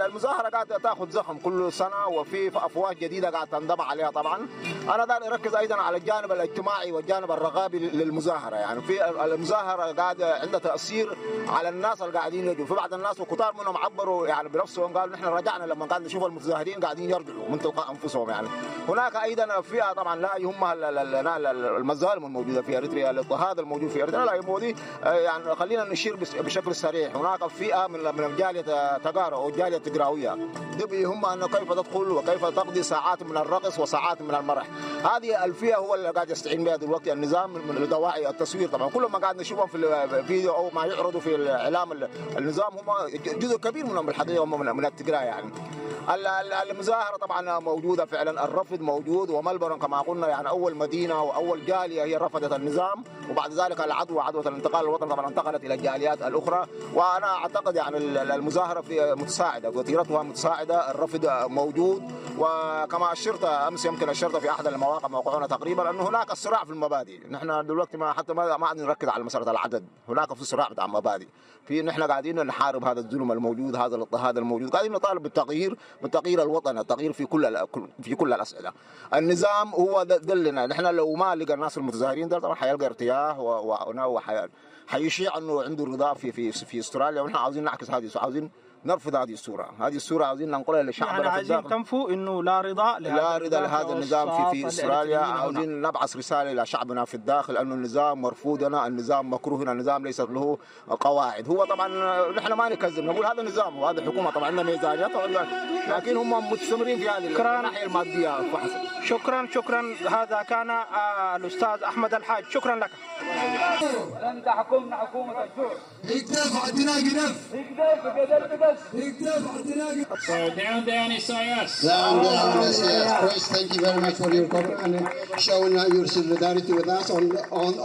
المظاهرة قاعدة تأخذ زخم كل سنة، وفي أفواج جديدة قاعدة تنضم عليها طبعا. أنا داير أركز أيضا على الجانب الاجتماعي والجانب الرغابي للمظاهرة. يعني في المظاهرة قاعدة عندها تأثير على الناس اللي قاعدين يجوا. في بعض الناس وكثار منهم عبروا يعني بنفسهم، قالوا نحن رجعنا لما قاعد نشوف المتظاهرين قاعدين يرجعوا من تلقاء أنفسهم. يعني هناك أيضا فئة طبعا لا يهمها المظالم الموجودة في أريتريا، الاضطهاد الموجود في أريتريا لا يهمه. يعني خلينا نشير بشكل صريح، هناك فئة من جالية تجارة أو جالية تجراوية دي بيهم أنه كيف تدخل وكيف تقضي ساعات من الرقص وساعات من المرح. هذه الفئة هو اللي قاعد يستعين بها دلوقتي النظام من دواعي التصوير طبعا. كل ما قاعد نشوفهم في الفيديو أو ما يعرضوا في الإعلام النظام هم جزء كبير منهم بالحقيقة هم من التجراء. يعني المظاهرة طبعا موجودة فعلا، الرفض موجود، وملبورن كما قلنا يعني أول مدينة وأول جالية هي رفضت النظام، وبعد ذلك عدوى الانتقال الوطني طبعا انتقلت إلى الجاليات الأخرى. وأنا أعتقد يعني المظاهرة في متساعدة، وتيرتها متساعدة، الرفض موجود. وكما أشرت أمس يمكن أشرت في أحد المواقع موقعنا تقريبا أنه هناك صراع في المبادئ. نحن دلوقتي ما عاد نركز على مسألة العدد، هناك في صراع بتاع مبادئ. نحن قاعدين نحارب هذا الظلم الموجود، هذا الاضطهاد الموجود، قاعدين نطالب بالتغيير الوطني، التغيير في كل الأسئلة. النظام هو دلنا، نحن لو ما لقى الناس المتظاهرين ده طبعا حيلقى ارتياح وحيشيع انه عنده رضا في استراليا. ونحن عاوزين نعكس عاوزين نرفض هذه الصورة عاوزين ننقلها للشعب. يعني عايزين تنفوا انه لا رضا لهذا النظام في استراليا. عاوزين نبعث رسالة الى شعبنا في الداخل انه النظام مرفوضنا، النظام مكروهنا، النظام ليست له قواعد. هو طبعا نحن ما نكذب نقول هذا النظام وهذا الحكومة طبعا عندنا ميزانيات، لكن هم مستمرين في هذه الناحية المادية فحسب. شكرا. هذا كان الأستاذ أحمد الحاج، شكرا لك. أنت حكومة الجوع. اكتف عندنا قدف. Down, Isaias. Down, Isaias. Chris, thank you very much for your comment and showing your solidarity with us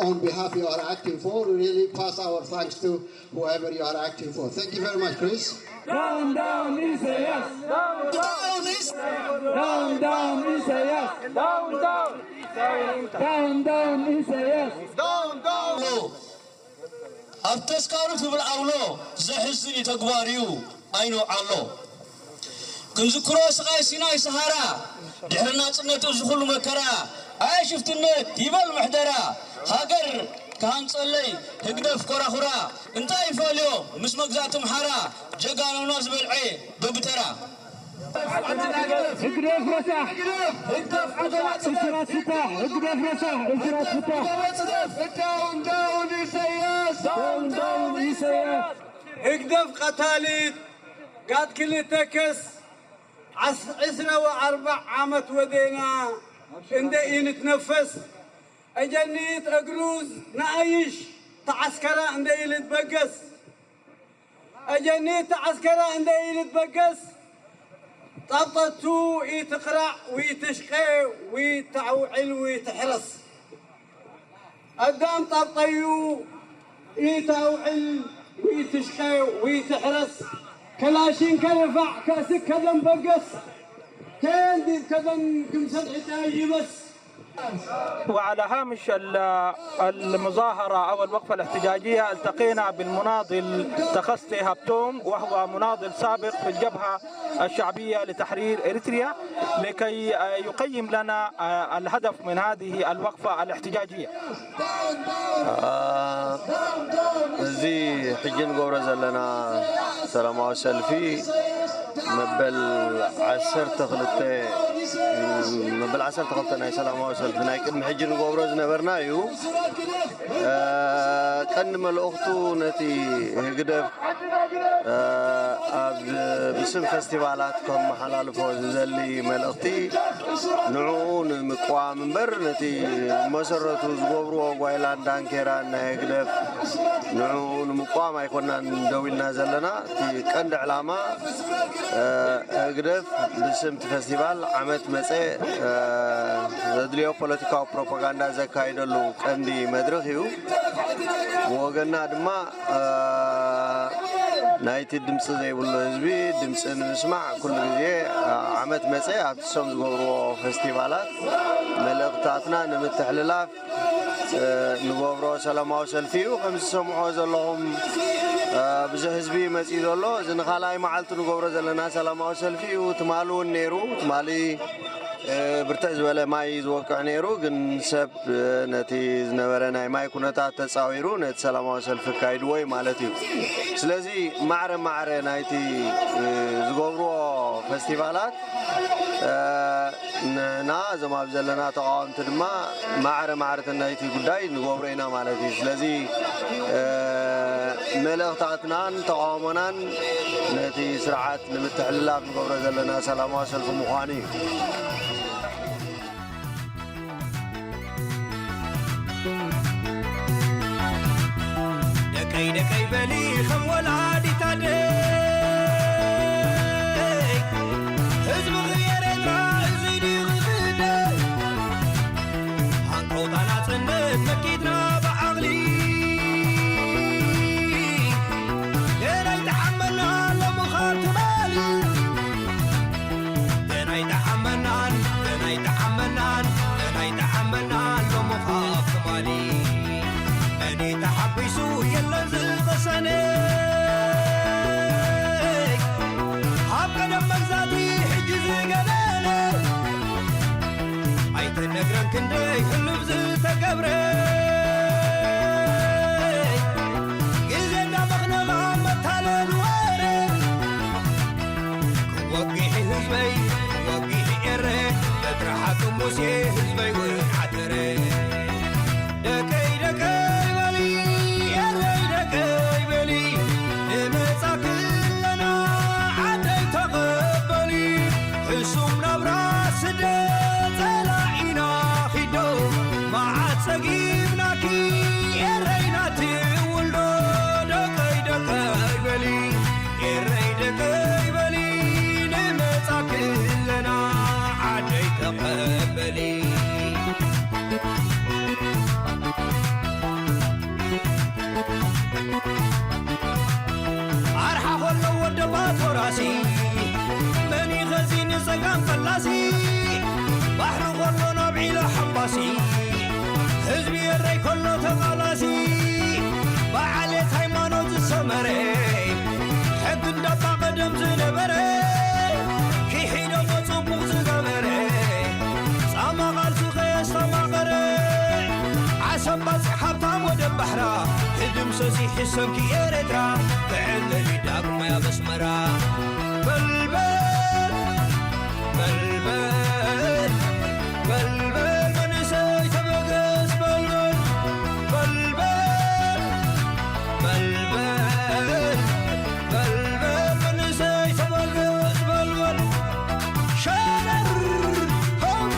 on behalf you are acting for. We really pass our thanks to whoever you are acting for. Thank you very much, Chris. Down, Isaias. Down, Isaias. Down, Isaias. Down. أبتسكارو في بالعولو زحزني تقواريو أينو علو كنذكرو سقاي سيناي سهارا دحرنا صنتو زخل مكرا أي شفت النت يبل محدرا هاجر كان صلي هقدف كراخرا انتاي فاليو مس مغزات محرا جقانو ناس بالعي ببترا هقدف رسح هقدف عضلات إسرات فتاح هقدف رسح إسرات فتاح داون إسياس داون إسياس هقدف قتاليت قاد كل تكس 24 عامت ودينا اندئي نتنفس اجنيت اقروز نعيش تعسكرة اندئي نتبقس اجنيت تعسكرة اندئي نتبقس طبطتو يتقرع ويتشقي ويتعوعل ويتحرس قدام طبطيو يتعوعل ويتشقي ويتحرس كلاشين كنفع كاسك كذا مبقس كان دي كذا كم سبع تاجي بس وعلى هامش المظاهرة أو الوقفة الاحتجاجية التقينا بالمناضل تخستي هابتوم، وهو مناضل سابق في الجبهة الشعبية لتحرير إريتريا، لكي يقيم لنا الهدف من هذه الوقفة الاحتجاجية. زي حجين قورز لنا سلام سلفي مبل عسر تخلطنا سلام سلفنا كم حجين قورز نبرنايو كان ملأختو نتي هقدف بسم فستيفالات كم محلال فوز زلي ملأختي نعون مقوام منبر نتي مسرتو زغبرو وغايلان دانكيران هقدف نعون مقوام يكوننا ندويلنا زلنا كند علامة هقدف بسم فستيفال عمت مسي زدليو بوليتيكا وبروباغاندا زكايدلو كندي مدرخيو وقلنا دما نايت الدمس زي والحزبي دمس نسمع كل جزء عمت مسي عبتسم زغورو فستيفالات ملقطاتنا نمتحللاف نغورو سلاماو سلفيو خمس سمعوا زلهم بزه حزبي مسي زلو زنخالاي معلت نغورو زلنا سلاماو سلفيو تمالو نيرو تمالي برتاز ولا ماي زوقع نيرو جن سب نتي زنبرنا ماي كنتات تصاويرو نت سلاماو سلف كايد وي مالتي سلازي معر نايتي زغورو فستيفالات نا زما بزلنا تقاومت دما معر نايتي قداي نغورينا مالتي سلازي ملغتاتنا تقاومنا نتي سرعات نمتحللاف نغورو زلنا سلاماو سلف مخاني دكي بلي خم والعادي تادي حزب غير زيدي غزيدي هنقوطنا صنت مكيدنا بعقلي لينا يتحملنا لمخار تمالي لينا يتحملنا لمخار تمالي أني تحبسوا يلا زلق سنيك حبك دمك ذاتي حجز قلالي عيت النقرن كندي حلو بزلت قبري قزينا مغنغا متالن واري كوقيحي هزبي كوقيحي إري بترحكم موسي هزبي وحتري دكي راسي مني غزين سقام فلاسي بحر غلو نبعي لحباسي حزبي الري كله تغلاسي بعليت هيمانوت السمري حق الدفع قدم زنبري كي حينو مصبوغ زغمري ساما غالسو غيس ساما غري عسباس حبتام ودم بحرا هدم سوسي حسم كي إريترا بعل لي داق ما بسمرا بلبل بلبل بلبل من سيت بقس بلبل بلبل بلبل بلبل من سيت بقس بلبل شارر هم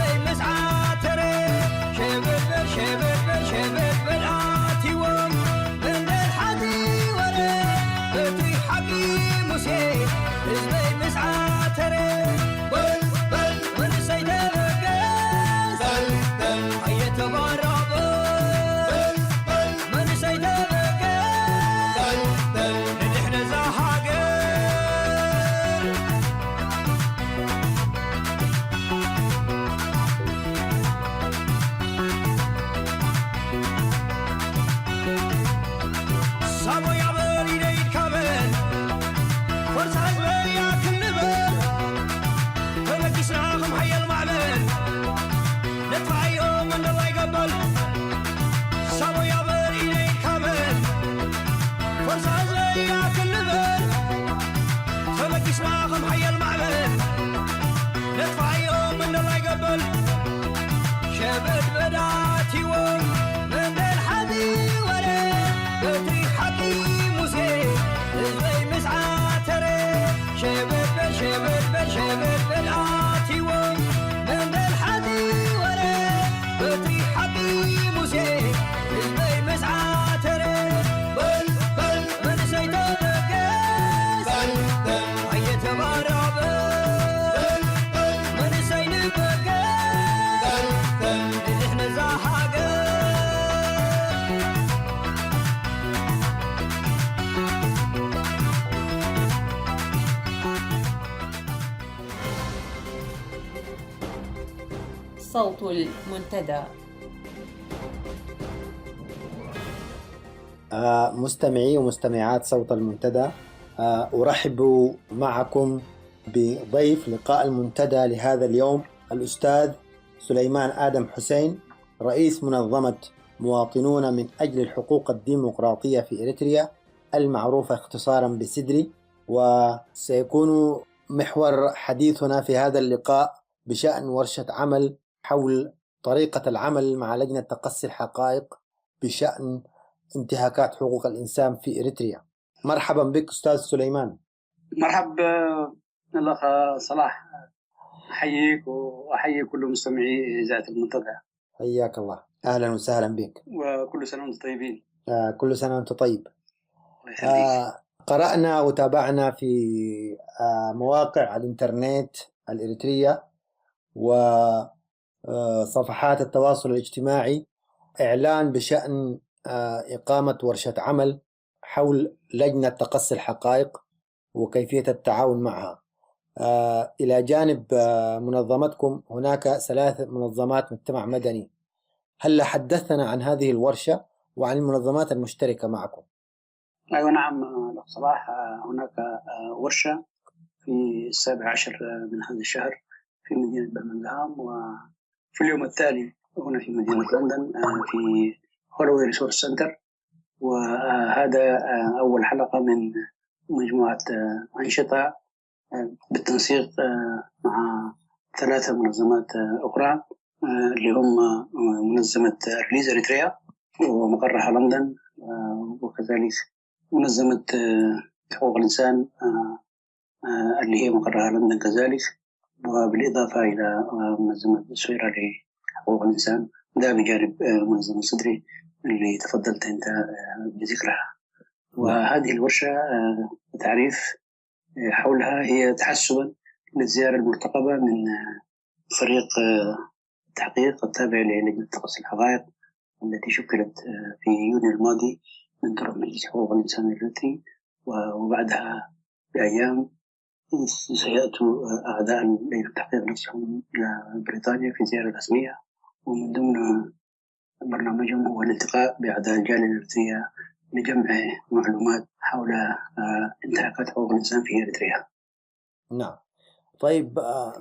حزبي مسعى ترى شبل شبل شبل آتيوم من الحدي ورا بتي حقي موسى حزبي مسعى ترى بل بل من سيد القاس بل بل حي تبارك بل بل من سيد القاس بل بل نحن زهاقر صابو يعبر يديد كامل فرصة حزبي ياكل نبل فمك يسراغم حي المعمل ندفع يوم من الله يقبل صابو يعبر يديد كامل فرصة حزبي ياكل نبل فمك يسراغم حي المعمل ندفع يوم من الله يقبل شبت بدات يوم من الحدي ولا بتي حقي موسى حزبي مسعى ترى شبت شبت شبت بدات يوم من الحدي ولا بتي حقي موسى حزبي مسعى ترى بل بل من سيد القاس بل بل حي تبارك بل بل من سيد القاس بل بل نحن زهاقر صوت المنتدى. مستمعي ومستمعات صوت المنتدى، أرحب معكم بضيف لقاء المنتدى لهذا اليوم الأستاذ سليمان آدم حسين، رئيس منظمة مواطنون من أجل الحقوق الديمقراطية في إريتريا المعروفة اختصارا بسدري. وسيكون محور حديثنا في هذا اللقاء بشأن ورشة عمل حول طريقة العمل مع لجنة تقصي الحقائق بشأن انتهاكات حقوق الإنسان في إريتريا. مرحبا بك أستاذ سليمان. مرحبا الأخ صلاح، أحييك وأحيي كل مستمعي إذاعة المنتدى. حياك الله، أهلا وسهلا بك، وكل سنة وأنتم طيبين. كل سنة وأنت طيب. قرأنا وتابعنا في مواقع الإنترنت الإريترية وصفحات التواصل الاجتماعي إعلان بشأن إقامة ورشة عمل حول لجنة تقصي الحقائق وكيفية التعاون معها. إلى جانب منظمتكم هناك 3 منظمات مجتمع مدني. هل حدثنا عن هذه الورشة وعن المنظمات المشتركة معكم؟ أيوة نعم الأخ صلاح، هناك ورشة في 17 من هذا الشهر في مدينة برمنغهام، وفي اليوم التالي هنا في مدينة لندن في هولوي ريسورس سنتر. وهذا أول حلقة من مجموعة أنشطة بالتنسيق مع 3 منظمات أخرى اللي هم منظمة ريليز إريتريا ومقرها لندن، وكذلك منظمة حقوق الإنسان اللي هي مقرها لندن كذلك، وبالإضافة إلى منظمة سويرة لحقوق الإنسان، ده بجانب منظمة صدري اللي تفضلت أنت بذكرها. وهذه الورشة تعريف حولها هي تحسبا للزيارة المرتقبة من فريق التحقيق التابع للجنة تقصي الحقائق التي شكلت في يونيو الماضي من طرف مجلس حقوق الإنسان الإريتري، وبعدها بأيام سيأتوا أعضاء لجنة التحقيق نفسهم إلى بريطانيا في زيارة رسمية، ومن ضمن برنامجهم هو الالتقاء بأعضاء الجالية الإريترية لجمع معلومات حول انتهاكات حقوق الإنسان في إريتريا. نعم. طيب،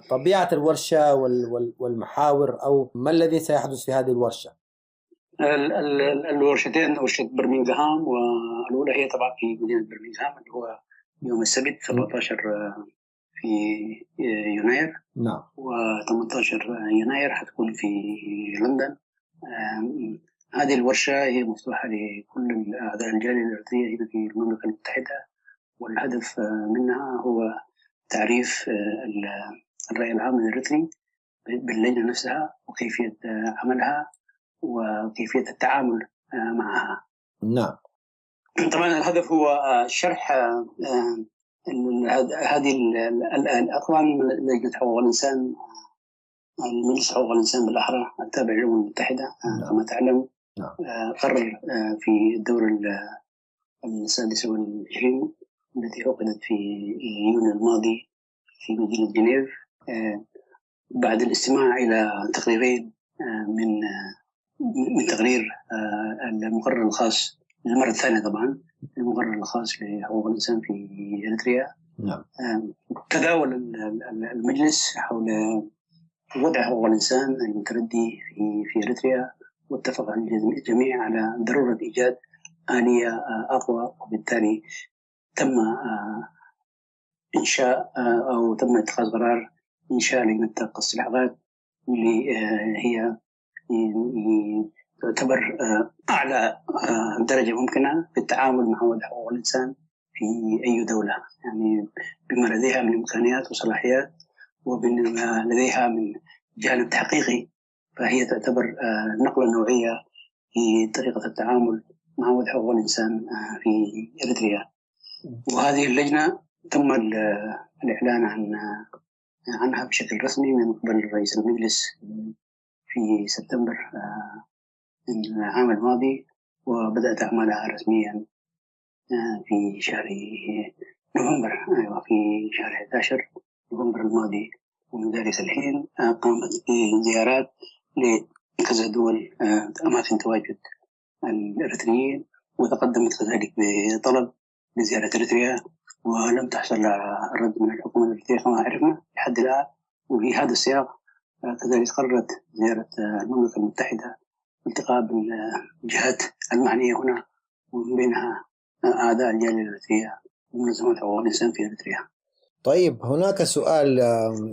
طبيعة الورشة والمحاور أو ما الذي سيحدث في هذه الورشة؟ الورشتين، ورشة برمنغهام، والأولى هي طبعا في مدينة برمنغهام اللي هو يوم السبت 17 في يناير. نعم. و18 يناير حتكون في لندن. هذه الورشة هي مفتوحة لكل أعضاء الجالية الإريترية هنا في المملكة المتحدة، والهدف منها هو تعريف الرأي العام الإريتري باللجنة نفسها وكيفية عملها وكيفية التعامل معها. نعم. طبعا الهدف هو شرح هذه الأقوام من لجنة حقوق الإنسان، المجلس حقوق الإنسان بالأحرى التابع للأمم المتحدة كما تعلم. قرر في الدورة 26 التي عقدت في يونيو الماضي في مدينة جنيف بعد الاستماع إلى تقريرين من تقرير المقرر الخاص للمرة الثانية طبعا المقرر الخاص لحقوق الإنسان في إريتريا. تداول المجلس حول وضع حقوق الإنسان المتردي في إريتريا، واتفق الجميع على ضرورة إيجاد آلية أقوى، وبالتالي تم إنشاء أو تم اتخاذ قرار إنشاء لجنة قص الحقائق اللي هي تعتبر أعلى درجة ممكنة في التعامل مع وضع حقوق الإنسان في أي دولة، يعني بما لديها من إمكانيات وصلاحيات وبما لديها من جانب تحقيقي، فهي تعتبر نقلة نوعية في طريقة التعامل مع وضع حقوق الإنسان في إريتريا. وهذه اللجنة تم الإعلان عنها بشكل رسمي من قبل رئيس المجلس في سبتمبر العام الماضي، وبدأت أعمالها رسميا في شهر نوفمبر، في شهر 11 نوفمبر الماضي. ومن ذلك الحين قامت بزيارات لكذا دول أماكن تواجد الإريتريين، وتقدمت كذلك بطلب لزيارة إريتريا، ولم تحصل رد من الحكومة الإريترية كما عرفنا لحد الآن. وفي هذا السياق كذلك قررت زيارة المملكة المتحدة التقاء بالجهات المعنية هنا، ومن بينها أعضاء الجالية الإريترية ومنظمات حقوق الإنسان في إريتريا. طيب، هناك سؤال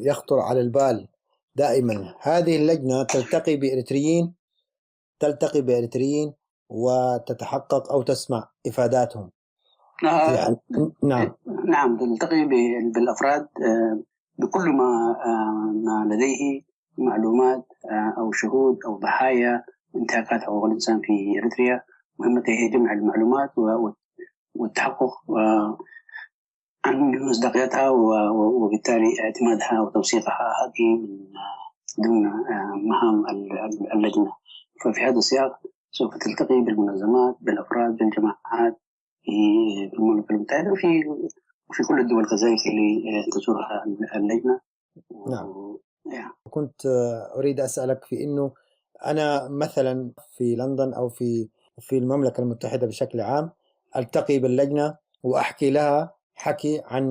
يخطر على البال دائما، هذه اللجنة تلتقي بإريتريين وتتحقق أو تسمع إفاداتهم؟ يعني نعم تلتقي بالأفراد بكل ما لديه معلومات أو شهود أو ضحايا انتهاكات حقوق الإنسان في إريتريا. مهمته هي جمع المعلومات والتحقق عن مصداقيتها وبالتالي اعتمادها وتوثيقها، هذه من ضمن مهام اللجنة. ففي هذا السياق سوف تلتقي بالمنظمات، بالأفراد، بالجماعات في المملكة المتحدة وفي كل الدول كذلك اللي تزورها اللجنة. نعم. كنت أريد أسألك في إنه أنا مثلا في لندن أو في المملكة المتحدة بشكل عام ألتقي باللجنة وأحكي لها حكي عن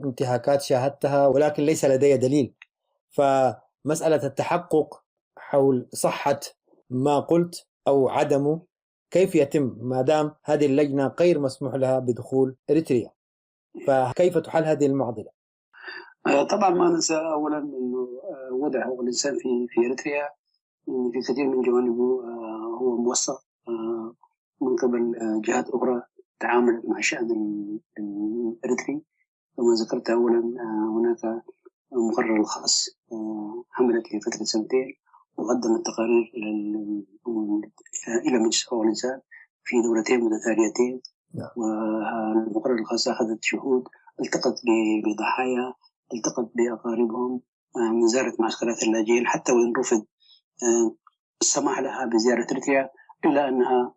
انتهاكات شاهدتها، ولكن ليس لدي دليل. فمسألة التحقق حول صحة ما قلت أو عدمه كيف يتم ما دام هذه اللجنة غير مسموح لها بدخول إريتريا؟ فكيف تحل هذه المعضلة؟ طبعا ما ننسى أولا أنه وضع حقوق الإنسان في إريتريا في كثير من جوانبه هو موثق من قبل جهات أخرى تعاملت مع الشأن الإريتري. كما ذكرت أولا هناك مقرر الخاص عملت لفترة 2 سنين وقدمت تقارير إلى مجلس حقوق الإنسان في دورتين متتاليتين. والمقرر الخاص أخذت شهود، التقت بضحايا، التقت بأقاربهم، زارت معسكرات اللاجئين، حتى وإن رفض السماح لها بزيارة إريتريا إلا أنها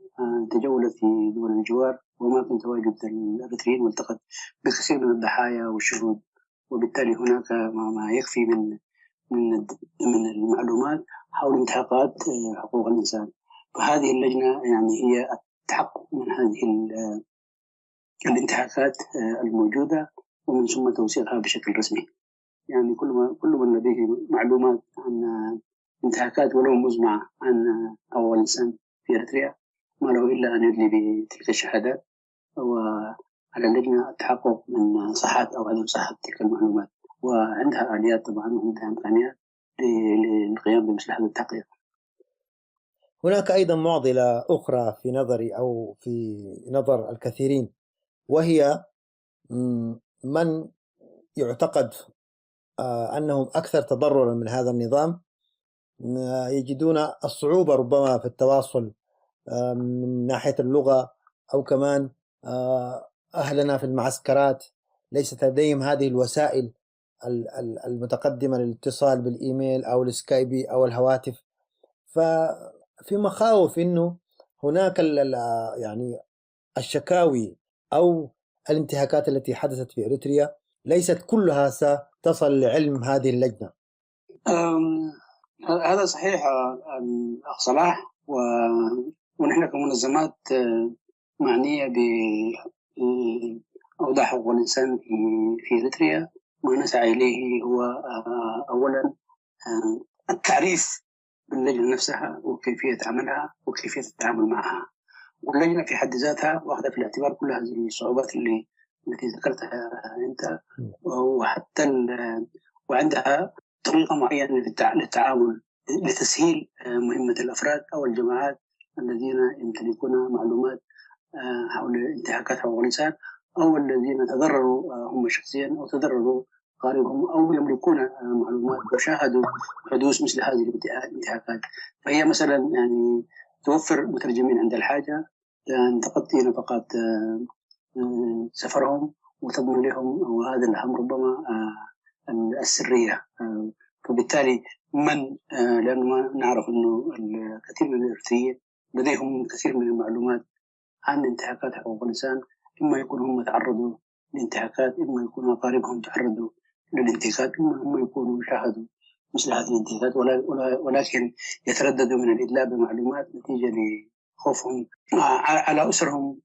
تجولت في دول الجوار وما كان تواجد الإريتريين، والتقت بكثير من الضحايا والشهود. وبالتالي هناك ما يكفي من المعلومات حول انتهاكات حقوق الإنسان. فهذه اللجنة يعني هي التحقق من هذه الانتهاكات الموجودة ومن ثم توثيقها بشكل رسمي. يعني كل من لديه معلومات عن انتهاكات ولو مزمعة عن حقوق الإنسان في إريتريا ما له إلا أن يدلي بتلك الشهادات، وعلى اللجنة التحقق من صحة أو عدم صحة تلك المعلومات، وعندها آليات طبعا وعندها إمكانيات للقيام بمثل هذا التحقيق. هناك أيضا معضلة أخرى في نظري أو في نظر الكثيرين، وهي من يعتقد أنهم أكثر تضررا من هذا النظام، يجدون الصعوبة ربما في التواصل من ناحية اللغة، أو كمان أهلنا في المعسكرات ليست لديهم هذه الوسائل المتقدمة للاتصال بالإيميل أو السكايبي أو الهواتف. ففي مخاوف إنه هناك يعني الشكاوي أو الانتهاكات التي حدثت في إريتريا ليست كلها ستصل لعلم هذه اللجنة. هذا صحيح الأخ صلاح، ونحن كمنظمات معنية بأوضاع حقوق الإنسان في إريتريا ما نسعى إليه هو أولا التعريف باللجنة نفسها وكيفية عملها وكيفية التعامل معها. واللجنة في حد ذاتها واخذة في الاعتبار كل هذه الصعوبات التي ذكرتها أنت، وحتى وعندها طريقة معينة للتعامل لتسهيل مهمة الأفراد أو الجماعات الذين يمتلكون معلومات حول انتهاكات حقوق الإنسان، أو الذين تضرروا هم شخصيا أو تضرروا قاربهم أو يملكون معلومات وشاهدوا حدوث مثل هذه الانتهاكات. فهي مثلا يعني توفر مترجمين عند الحاجة، تغطي نفقات سفرهم وتضمن لهم، وهذا الأهم ربما السرية. فبالتالي لأنه ما نعرف أنه الكثير من الإريتريين لديهم كثير من المعلومات عن انتهاكات حقوق الإنسان، إما يكون هم تعرضوا لانتهاكات، إما يكون أقاربهم تعرضوا للانتهاكات، إما هم يكونوا شاهدوا مثل هذه الانتهاكات، ولكن يترددوا من الإدلاء بمعلومات نتيجة لخوفهم على أسرهم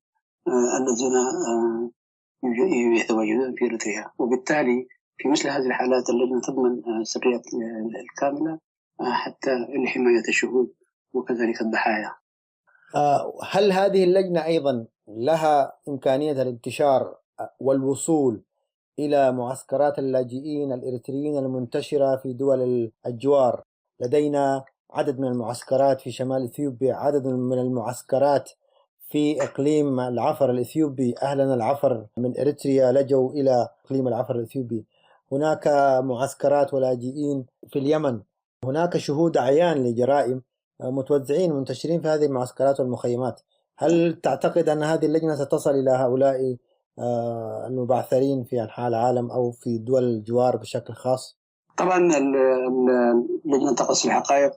الذين يتواجدون في إريتريا. وبالتالي في مثل هذه الحالات اللجنة تضمن السرية الكاملة حتى لحماية الشهود وكذلك الضحايا. هل هذه اللجنة أيضا لها إمكانية الانتشار والوصول إلى معسكرات اللاجئين الإريتريين المنتشرة في دول الجوار؟ لدينا عدد من المعسكرات في شمال إثيوبيا، عدد من المعسكرات في إقليم العفر الإثيوبي. أهلنا العفر من إريتريا لجوا إلى إقليم العفر الإثيوبي. هناك معسكرات ولاجئين في اليمن. هناك شهود عيان لجرائم متوزعين منتشرين في هذه المعسكرات والمخيمات. هل تعتقد أن هذه اللجنة ستصل إلى هؤلاء المبعثرين في أنحاء العالم أو في دول الجوار بشكل خاص؟ طبعا اللجنة تقص الحقائق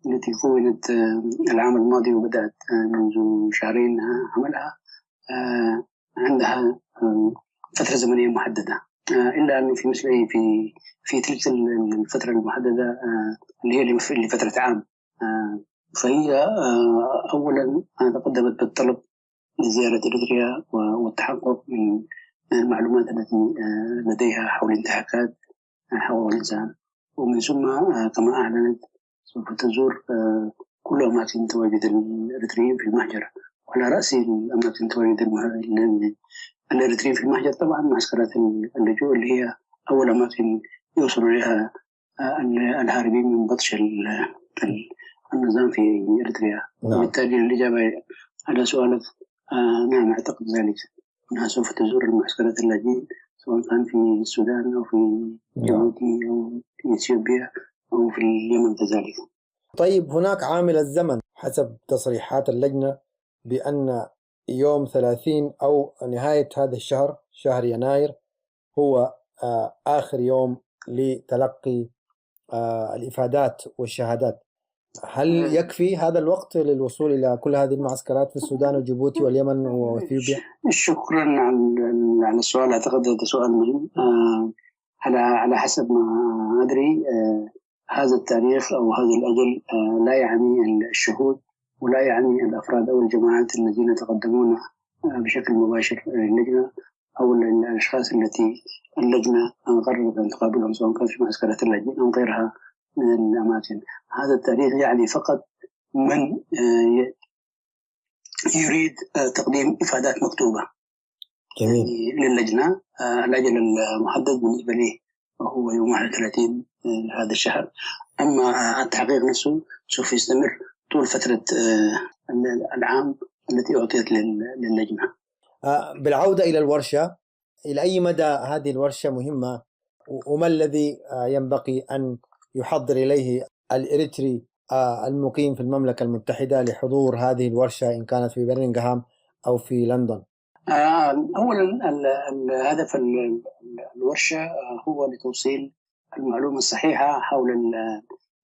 التي كونت العام الماضي وبدأت منذ شهرين عملها عندها فترة زمنية محددة، إلا أنه في مثل في تلك الفترة المحددة اللي هي لفترة عام، فهي أولا تقدمت بالطلب لزيارة إريتريا والتحقق من المعلومات التي لديها حول انتهاكات حقوق الإنسان، ومن ثم كما أعلنت سوف تزور كل أماكن تواجد الإريتريين في المهجر، وعلى رأس الأماكن تواجد الإريتريين في المهجر طبعا معسكرات اللجوء اللي هي أول أماكن يوصل إليها الهاربين من بطش النظام في إريتريا. وبالتالي الإجابة على سؤالك نعم أعتقد ذلك، أنها سوف تزور المعسكرات اللاجئين سواء كان في السودان أو في جيبوتي أو في إثيوبيا أو في اليمن كذلك. طيب، هناك عامل الزمن حسب تصريحات اللجنة بأن يوم 30 أو نهاية هذا الشهر، شهر يناير، هو آخر يوم لتلقي الإفادات والشهادات. هل يكفي هذا الوقت للوصول إلى كل هذه المعسكرات في السودان وجيبوتي واليمن وإثيوبيا؟ شكرا على السؤال. أعتقد هذا سؤال مهم. على حسب ما أدري هذا التاريخ أو هذا الأجل لا يعني الشهود ولا يعني الأفراد أو الجماعات الذين يتقدمون بشكل مباشر للجنة أو الأشخاص التي اللجنة قررت أن تقابلهم سواء كان في معسكرات اللاجئين أو غيرها من الأماكن. هذا التاريخ يعني فقط من يريد تقديم إفادات مكتوبة يعني للجنة. الأجل المحدد بالنسبة لي هو يوم 31 هذا الشهر، أما التحقيق نفسه سوف يستمر طول فترة العام التي أعطيت للجنة. بالعودة إلى الورشة، إلى أي مدى هذه الورشة مهمة وما الذي ينبغي أن يحضر إليه الإريتري المقيم في المملكة المتحدة لحضور هذه الورشة إن كانت في برمنغهام أو في لندن؟ أولا الهدف الورشة هو لتوصيل المعلومة الصحيحة حول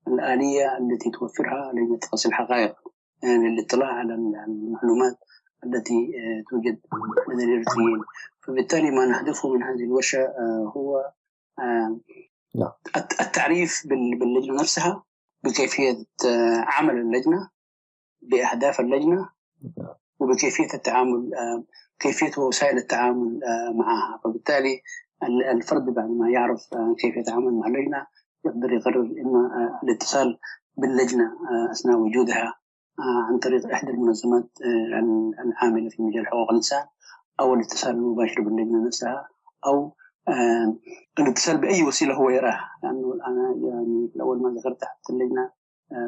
الآلية التي توفرها لجنة تقصي الحقائق، يعني الاطلاع على المعلومات التي توجد لدى الإريتريين. فبالتالي ما نهدفه من هذه الورشة هو التعريف باللجنة نفسها، بكيفية عمل اللجنة، بأهداف اللجنة، وبكيفية التعامل، كيفية وسائل التعامل معها. فبالتالي الفرد بعد ما يعرف كيف يتعامل مع اللجنة يقدر يقرر إما الاتصال باللجنة أثناء وجودها عن طريق إحدى المنظمات العاملة في مجال حقوق الإنسان، أو الاتصال المباشر باللجنة نفسها، أو الاتصال بأي وسيلة هو يراها. لأنه أنا يعني الأول ما ذكرت حتى اللجنة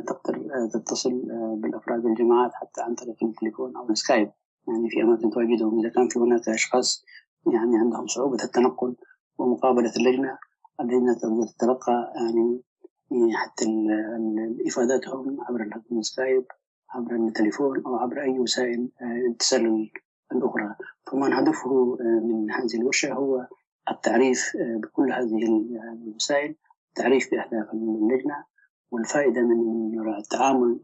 تقدر تتصل بالأفراد والجماعات حتى عن طريق التليفون أو السكايب، يعني في أماكن تواجدهم. إذا كان في هناك أشخاص يعني عندهم صعوبة التنقل ومقابلة اللجنة تقدر تتلقى يعني حتى إفاداتهم عبر السكايب، عبر التليفون، أو عبر أي وسائل الاتصال الأخرى. فما هدفه من هذه الورشة هو التعريف بكل هذه الوسائل، التعريف بأهداف اللجنة والفائدة من التعامل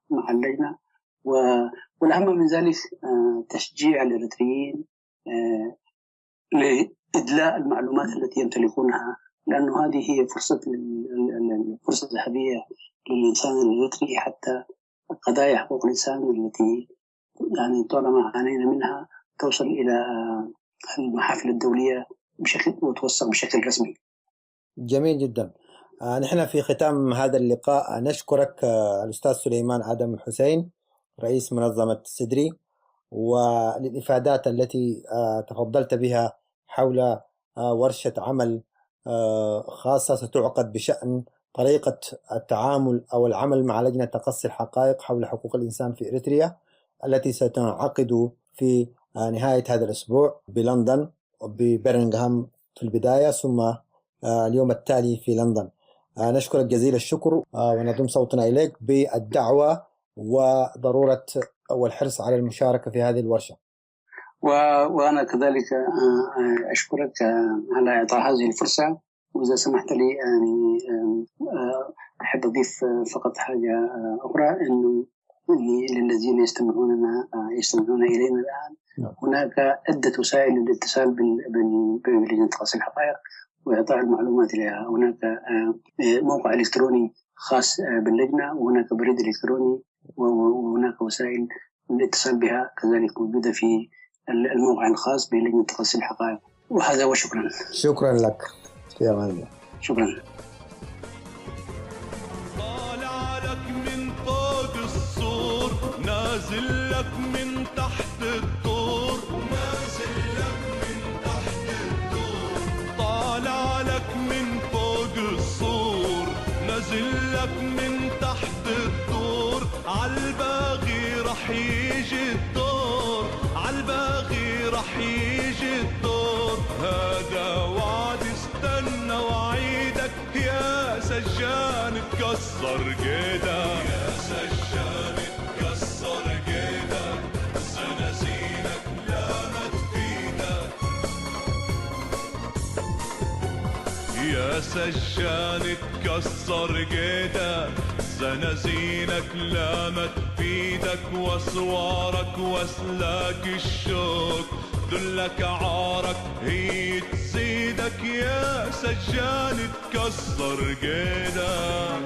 مع اللجنة، والأهم من ذلك تشجيع الإريتريين لإدلاء المعلومات التي يمتلكونها، لأنه هذه هي فرصة ذهبية للإنسان الإريتري حتى قضايا حقوق الإنسان التي يعني طالما عانينا منها توصل إلى المحافل الدولية وتوثق بشكل رسمي. جميل جدا. نحن في ختام هذا اللقاء نشكرك الأستاذ سليمان آدم الحسين رئيس منظمة سدري، وللإفادات التي تفضلت بها حول ورشة عمل خاصة ستعقد بشأن طريقة التعامل أو العمل مع لجنة تقصي الحقائق حول حقوق الإنسان في إريتريا، التي ستنعقد في نهاية هذا الأسبوع بلندن وببرمنغهام في البداية، ثم اليوم التالي في لندن. نشكرك جزيل الشكر ونضم صوتنا إليك بالدعوة وضرورة والحرص على المشاركة في هذه الورشة. وأنا كذلك أشكرك على إعطاء هذه الفرصة. وإذا سمحت لي يعني أحب أضيف فقط حاجة أخرى، إنه للذين يستمعون إلينا الآن هناك عدة وسائل للاتصال بلجنة تقصي الحقائق وإعطاء المعلومات إليها. هناك موقع إلكتروني خاص باللجنة، وهناك بريد إلكتروني، وهناك وسائل الاتصال بها كذلك موجودة في الموقع الخاص بلجنة تقصي الحقائق. وهذا وشكرا. شكرا لك. في أمان الله. شكرا. طالع لك من فوق السور، نازل لك من تحت الدور، نازل لك من تحت الدور. طالع لك من فوق السور، نازل لك من تحت الدور. عالباغي رح يجي الدور، عالباغي رح يجي الدور. هذا وعد استنى وعيدك يا سجان تكسر جيدك، يا سجان تكسر جيدك. زنازينك لامت بيدك، يا سجان تكسر جيدك. زنازينك لامت بيدك، واسوارك واسلاك الشوك. ذلك عارك هي تزيدك، يا سجان تكسر جيدك.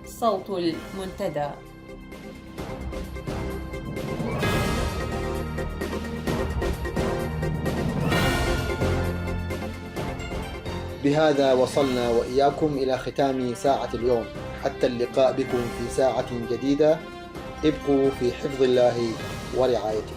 صوت المنتدى. بهذا وصلنا وإياكم إلى ختام ساعة اليوم. حتى اللقاء بكم في ساعة جديدة. ابقوا في حفظ الله ورعايته.